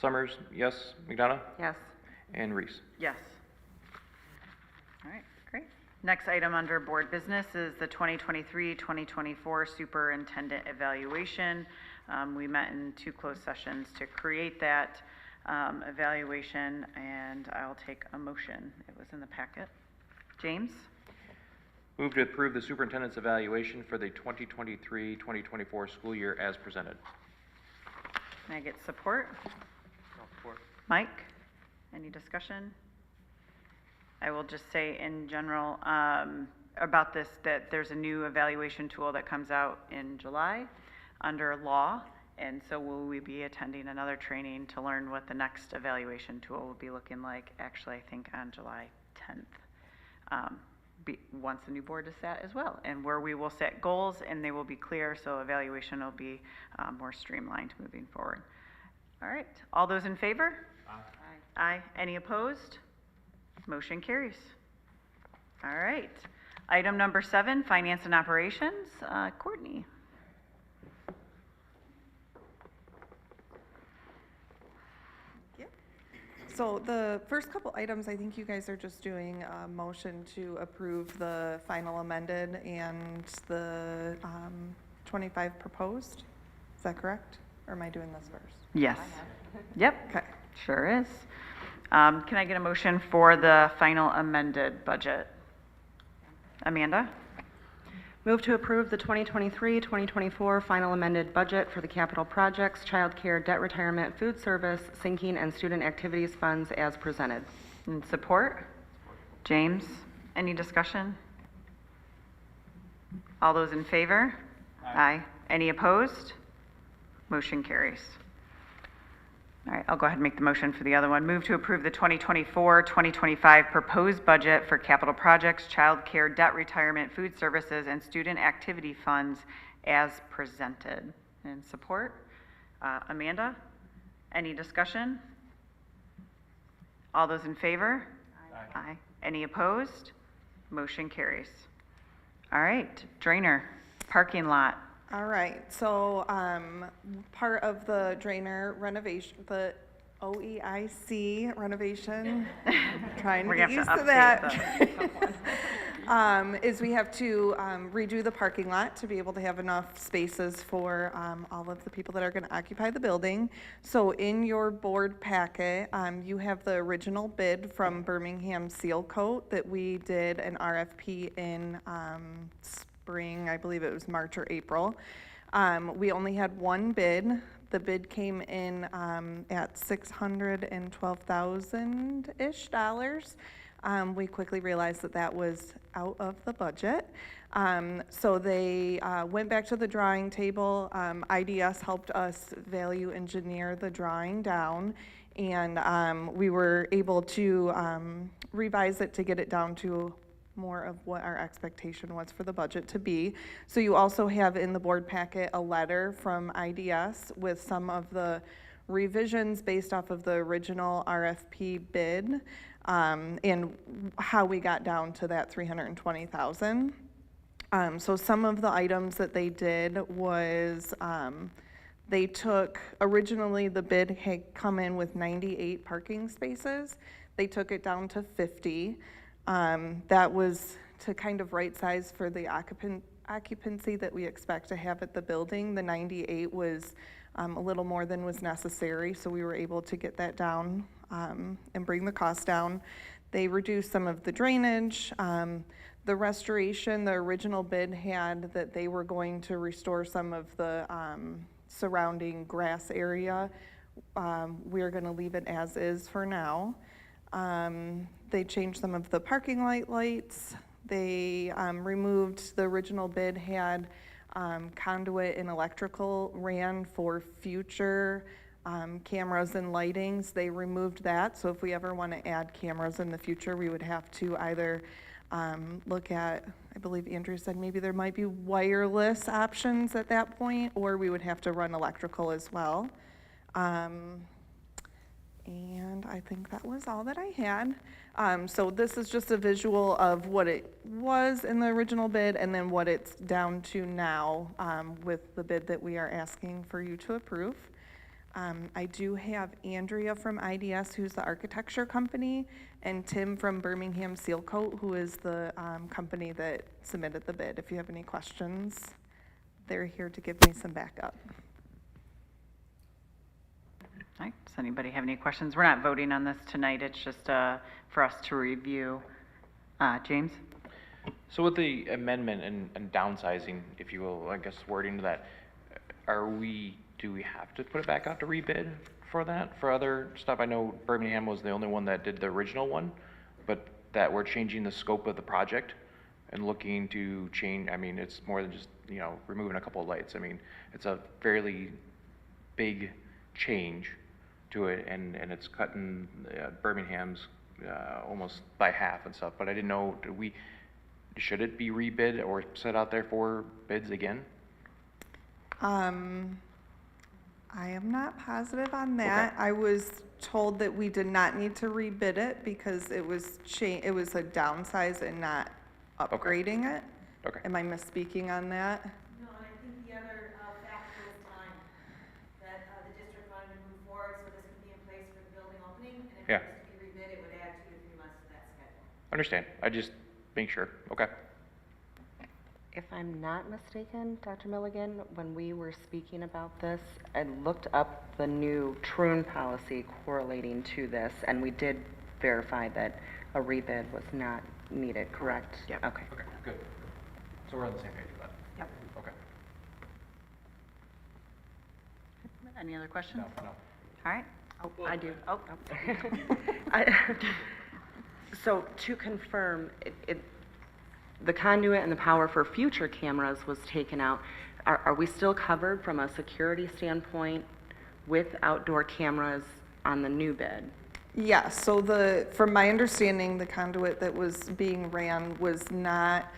Summers, yes. McDonough? Yes. And Reese? Yes. All right, great. Next item under board business is the 2023-2024 superintendent evaluation. We met in 2 closed sessions to create that evaluation, and I'll take a motion. It was in the packet. James? Move to approve the superintendent's evaluation for the 2023-2024 school year as presented. Can I get support? I'll support. Mike? Any discussion? I will just say in general about this, that there's a new evaluation tool that comes out in July under law. And so will we be attending another training to learn what the next evaluation tool will be looking like, actually, I think on July 10th, once the new board is set as well, and where we will set goals and they will be clear, so evaluation will be more streamlined moving forward. All right, all those in favor? Aye. Aye. Any opposed? Motion carries. All right. Item number 7, finance and operations. Courtney. So the first couple items, I think you guys are just doing a motion to approve the final amended and the 25 proposed. Is that correct? Or am I doing this first? Yes. Yep. Okay. Sure is. Can I get a motion for the final amended budget? Amanda? Move to approve the 2023-2024 final amended budget for the capital projects, child care, debt retirement, food service, sinking, and student activities funds as presented. And support? James? Any discussion? All those in favor? Aye. Any opposed? Motion carries. All right, I'll go ahead and make the motion for the other one. Move to approve the 2024-2025 proposed budget for capital projects, child care, debt retirement, food services, and student activity funds as presented. And support? Amanda? Any discussion? All those in favor? Aye. Any opposed? Motion carries. All right, drainer, parking lot. All right, so, part of the drainer renovation, the OEIC renovation, trying to We're get gonna used have to to that. update Is we have to redo the parking lot to be able to have enough spaces for all of the people that are gonna occupy the building. So in your board packet, you have the original bid from Birmingham Seal Coat that we did an RFP in spring, I believe it was March or April. We only had one bid. The bid came in at $612,000-ish dollars. We quickly realized that that was out of the budget. So they went back to the drawing table. IDS helped us value engineer the drawing down, and we were able to revise it to get it down to more of what our expectation was for the budget to be. So you also have in the board packet a letter from IDS with some of the revisions based off of the original RFP bid, and how we got down to that $320,000. So some of the items that they did was, they took, originally the bid had come in with 98 parking spaces. They took it down to 50. That was to kind of right size for the occupancy that we expect to have at the building. The 98 was a little more than was necessary, so we were able to get that down and bring the cost down. They reduced some of the drainage. The restoration, the original bid had that they were going to restore some of the surrounding grass area. We're going to leave it as is for now. They changed some of the parking lights. They removed, the original bid had conduit and electrical ran for future cameras and lightings. They removed that, so if we ever want to add cameras in the future, we would have to either look at, I believe Andrew said maybe there might be wireless options at that point, or we would have to run electrical as well. And I think that was all that I had. So this is just a visual of what it was in the original bid and then what it's down to now with the bid that we are asking for you to approve. I do have Andrea from IDS, who's the architecture company, and Tim from Birmingham Seal Coat, who is the company that submitted the bid. If you have any questions, they're here to give me some backup. All right, does anybody have any questions? We're not voting on this tonight, it's just for us to review. James? So with the amendment and downsizing, if you will, I guess wording to that, do we have to put it back out to rebid for that, for other stuff? I know Birmingham was the only one that did the original one, but that we're changing the scope of the project and looking to change, I mean, it's more than just, removing a couple of lights. I mean, it's a fairly big change to it, and it's cutting Birmingham's almost by half and stuff, but I didn't know, should it be rebid or set out there for bids again? I am not positive on that. Okay. I was told that we did not need to rebid it because it was it was a downsize and not upgrading it. Okay. Am I misspeaking on that? No, and I think the other factor was time, that the district wanted to move forward so this could be in place for the building opening, and if Yeah. it was to be rebid, it would add 2 to 3 months to that schedule. Understand, I just make sure, okay. If I'm not mistaken, Dr. Milligan, when we were speaking about this, I looked up the new Troon policy correlating to this, and we did verify that a rebid was not needed, correct? Yep. Okay. Okay, good. So we're on the same page with that? Yep. Okay. Any other questions? No. All right. Oh, I do. Oh. So to confirm, the conduit and the power for future cameras was taken out. Are we still covered from a security standpoint with outdoor cameras on the new bid? Yes, so from my understanding, the conduit that was being ran was not,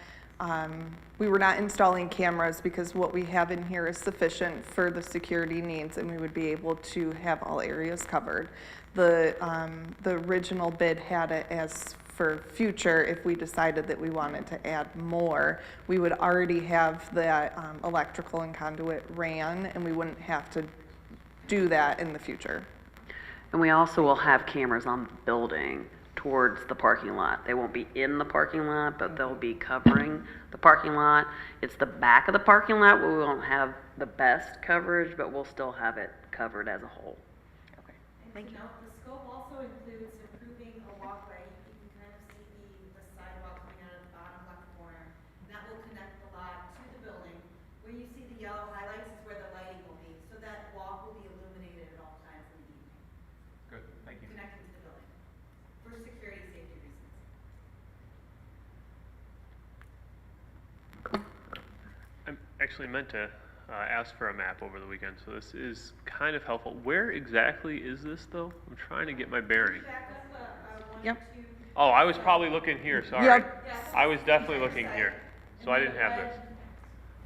we were not installing cameras because what we have in here is sufficient for the security needs and we would be able to have all areas covered. The original bid had it as for future, if we decided that we wanted to add more, we would already have that electrical and conduit ran and we wouldn't have to do that in the future. And we also will have cameras on the building towards the parking lot. They won't be in the parking lot, but they'll be covering the parking lot. It's the back of the parking lot where we won't have the best coverage, but we'll still have it covered as a whole. Thank you. The scope also includes improving a walkway. You can kind of see the sidewalk coming out of the bottom left corner. And that will connect the lot to the building. Where you see the yellow highlights is where the lighting will be. So that walk will be illuminated at all times in the evening. Good, thank you. Connecting to the building. For security, safety reasons. I actually meant to ask for a map over the weekend, so this is kind of helpful. Where exactly is this, though? I'm trying to get my bearing. Back up one Yep. or two. Oh, I was probably looking here, sorry. Yep. I was definitely looking here, so I didn't have this.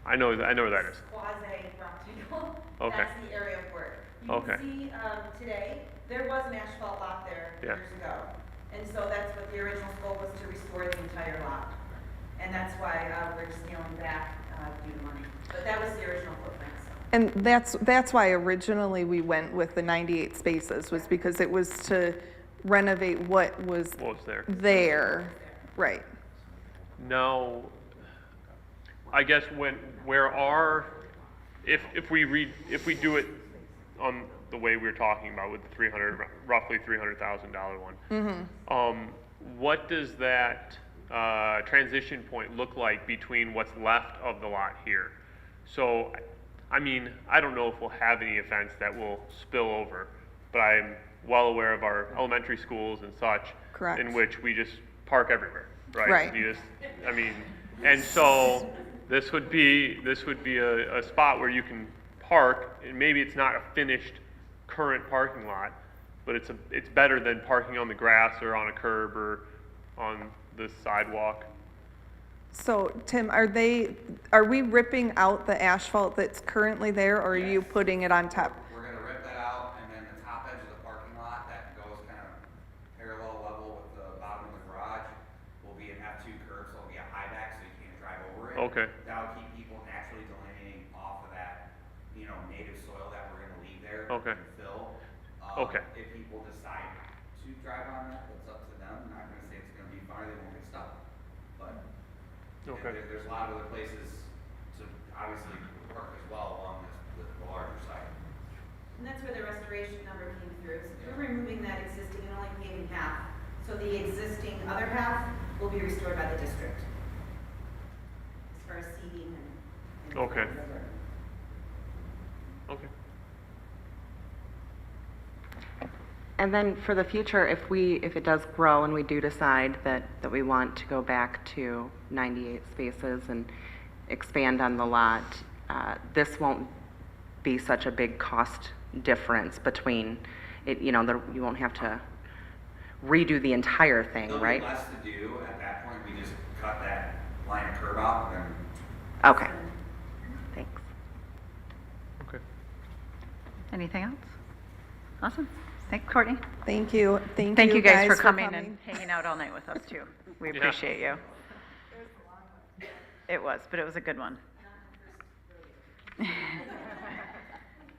I know where that is. Quasi-rectangle. Okay. That's the area of work. You Okay. can see, today, there was an asphalt lot there Yeah. years ago. And so that's what the original scope was, to restore the entire lot. And that's why, we're scaling back, due to money. But that was the original footprint, so. And that's why originally we went with the 98 spaces, was because it was to renovate what was What was there? there. Right. Now, I guess if we do it on the way we were talking about with the roughly $300,000 one, what does that transition point look like between what's left of the lot here? So, I mean, I don't know if we'll have any events that will spill over, but I'm well aware of our elementary schools and such. Correct. In which we just park everywhere, right? Right. And so this would be a spot where you can park, and maybe it's not a finished current parking lot, but it's better than parking on the grass or on a curb or on the sidewalk. So, Tim, are we ripping out the asphalt that's currently there, or are you putting it on top? We're gonna rip that out, and then the top edge of the parking lot that goes kind of parallel level with the bottom of the garage will be an F2 curb, so it'll be a high back so you can't drive over it. Okay. That'll keep people naturally delineating off of that, native soil that we're gonna leave there. Okay. And fill. Okay. If people decide to drive on that, that's up to them. I'm not gonna say it's gonna be fine, they won't get stuck. But Okay. there's a lot of other places to obviously park as well along the larger side. And that's where the restoration number came through. So we're removing that existing and only paving half. So the existing other half will be restored by the district. As far as seeding and. Okay. Okay. And then for the future, if it does grow and we do decide that we want to go back to 98 spaces and expand on the lot, this won't be such a big cost difference between it, you won't have to redo the entire thing, There'll right? be less to do at that point, we just cut that line of curb out and Okay, thanks. Okay. Anything else? Awesome. Thanks, Courtney. Thank you. Thank you guys for coming and hanging out all night with us, too. We Yeah. appreciate you. It was, but it was a good one.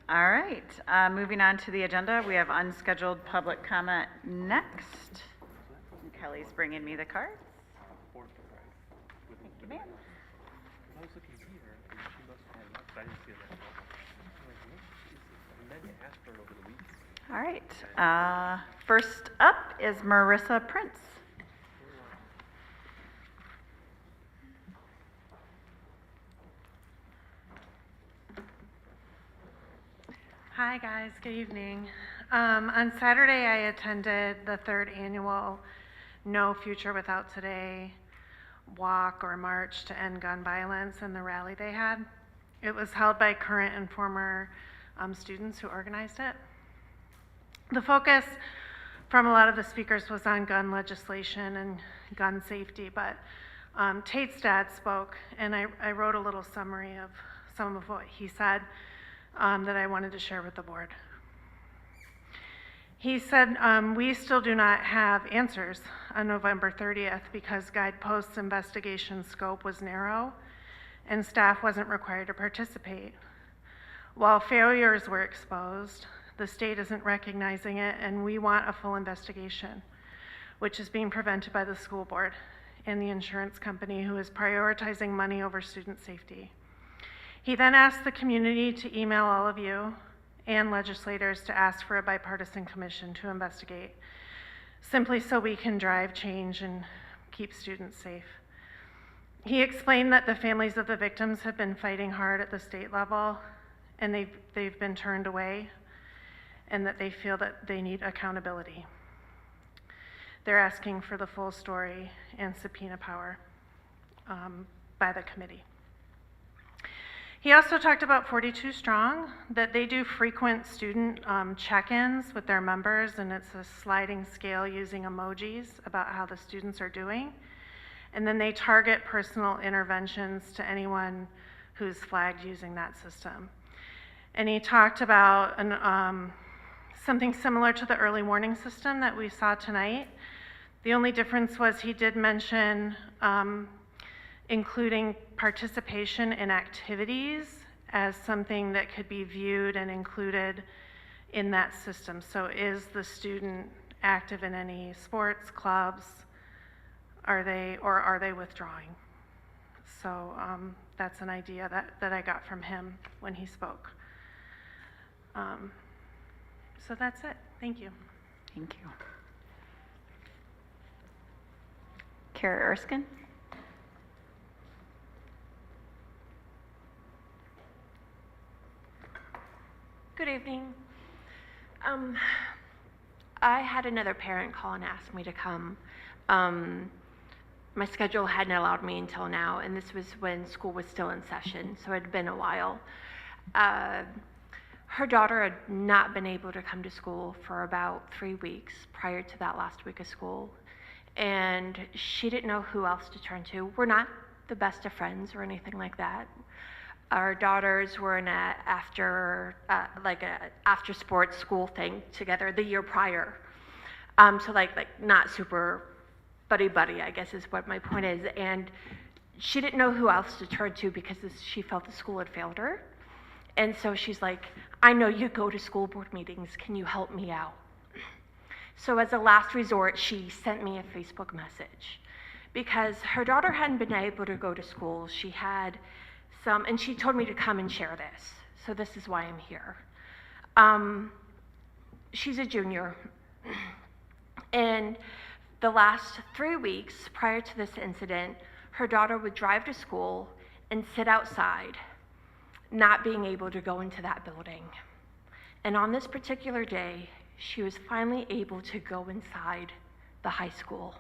All right, moving on to the agenda, we have unscheduled public comment next. Kelly's bringing me the cards. Thank you, ma'am. I was looking here, and she must have left, I didn't see that. I meant to ask for it over the weekend. All right, first up is Marissa Prince. Hi, guys. Good evening. On Saturday, I attended the third annual No Future Without Today walk or march to end gun violence and the rally they had. It was held by current and former students who organized it. The focus from a lot of the speakers was on gun legislation and gun safety, but Tate's dad spoke, and I wrote a little summary of some of what he said that I wanted to share with the board. He said, we still do not have answers on November 30th because Guideposts' investigation scope was narrow and staff wasn't required to participate. While failures were exposed, the state isn't recognizing it, and we want a full investigation, which is being prevented by the school board and the insurance company, who is prioritizing money over student safety. He then asked the community to email all of you and legislators to ask for a bipartisan commission to investigate, simply so we can drive change and keep students safe. He explained that the families of the victims have been fighting hard at the state level, and they've been turned away, and that they feel that they need accountability. They're asking for the full story and subpoena power by the committee. He also talked about 42 Strong, that they do frequent student check-ins with their members, and it's a sliding scale using emojis about how the students are doing. And then they target personal interventions to anyone who's flagged using that system. And he talked about something similar to the early warning system that we saw tonight. The only difference was he did mention including participation in activities as something that could be viewed and included in that system. So is the student active in any sports clubs? Are they withdrawing? So that's an idea that I got from him when he spoke. So that's it. Thank you. Thank you. Kara Erskine? Good evening. I had another parent call and ask me to come. My schedule hadn't allowed me until now, and this was when school was still in session, so it had been a while. Her daughter had not been able to come to school for about 3 weeks prior to that last week of school, and she didn't know who else to turn to. We're not the best of friends or anything like that. Our daughters were in a after sports school thing together the year prior. So like not super buddy, I guess is what my point is. And she didn't know who else to turn to because she felt the school had failed her. And so she's like, I know you go to school board meetings, can you help me out? So as a last resort, she sent me a Facebook message because her daughter hadn't been able to go to school. She had and she told me to come and share this. So this is why I'm here. She's a junior. And the last 3 weeks prior to this incident, her daughter would drive to school and sit outside, not being able to go into that building. And on this particular day, she was finally able to go inside the high school,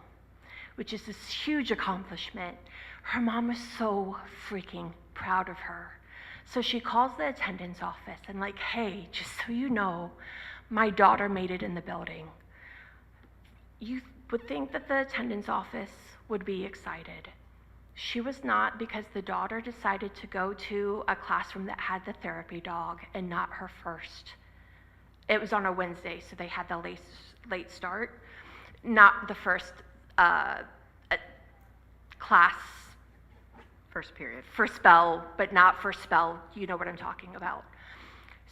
which is this huge accomplishment. Her mom was so freaking proud of her. So she calls the attendance office and like, hey, just so you know, my daughter made it in the building. You would think that the attendance office would be excited. She was not, because the daughter decided to go to a classroom that had the therapy dog and not her first. It was on a Wednesday, so they had the late start, not the first class. First period. First spell, but not first spell, you know what I'm talking about.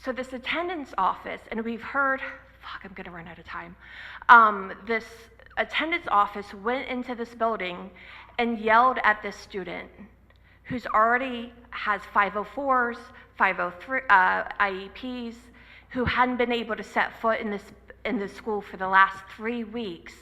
So this attendance office, and we've heard, I'm gonna run out of time. This attendance office went into this building and yelled at this student who's already has 504s, 503 IEPs, who hadn't been able to set foot in this school for the last 3 weeks,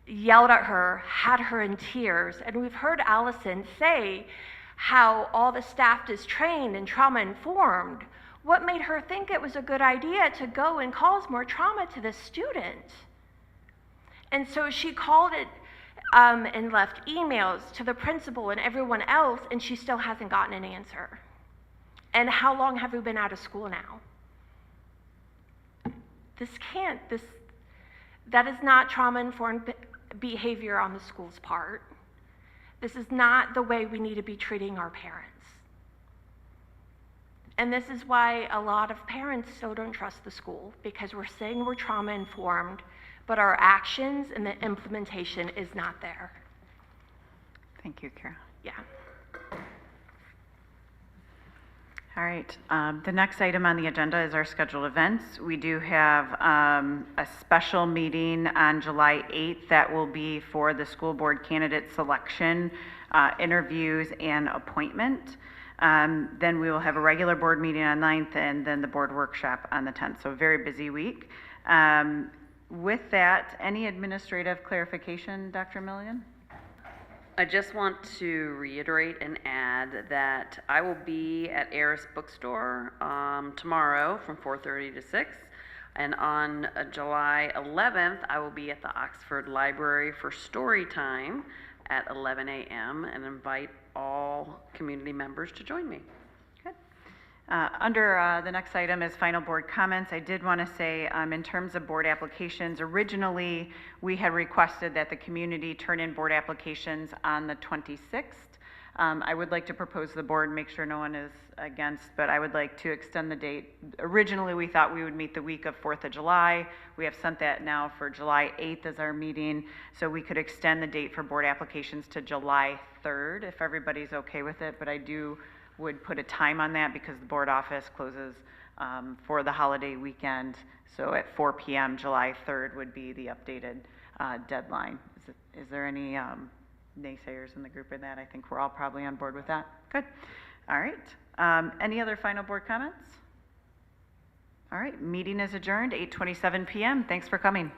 yelled at her, had her in tears. And we've heard Allison say how all the staff is trained and trauma informed. What made her think it was a good idea to go and cause more trauma to this student? And so she called it, and left emails to the principal and everyone else, and she still hasn't gotten an answer. And how long have we been out of school now? That is not trauma-informed behavior on the school's part. This is not the way we need to be treating our parents. And this is why a lot of parents still don't trust the school, because we're saying we're trauma-informed, but our actions and the implementation is not there. Thank you, Kara. Yeah. All right, the next item on the agenda is our scheduled events. We do have a special meeting on July 8th that will be for the school board candidate selection, interviews, and appointment. Then we will have a regular board meeting on 9th, and then the board workshop on the 10th, so a very busy week. With that, any administrative clarification, Dr. Milligan? I just want to reiterate and add that I will be at Eris Bookstore tomorrow from 4:30 to 6. And on July 11th, I will be at the Oxford Library for story time at 11 a.m. and invite all community members to join me. Under the next item is final board comments. I did want to say, in terms of board applications, originally we had requested that the community turn in board applications on the 26th. I would like to propose the board, make sure no one is against, but I would like to extend the date. Originally, we thought we would meet the week of 4th of July. We have sent that now for July 8th as our meeting, so we could extend the date for board applications to July 3rd, if everybody's okay with it, but I would put a time on that because the board office closes for the holiday weekend. So at 4 p.m., July 3rd would be the updated deadline. Is there any naysayers in the group in that? I think we're all probably on board with that. Good. All right. Any other final board comments? All right. Meeting is adjourned, 8:27 p.m. Thanks for coming.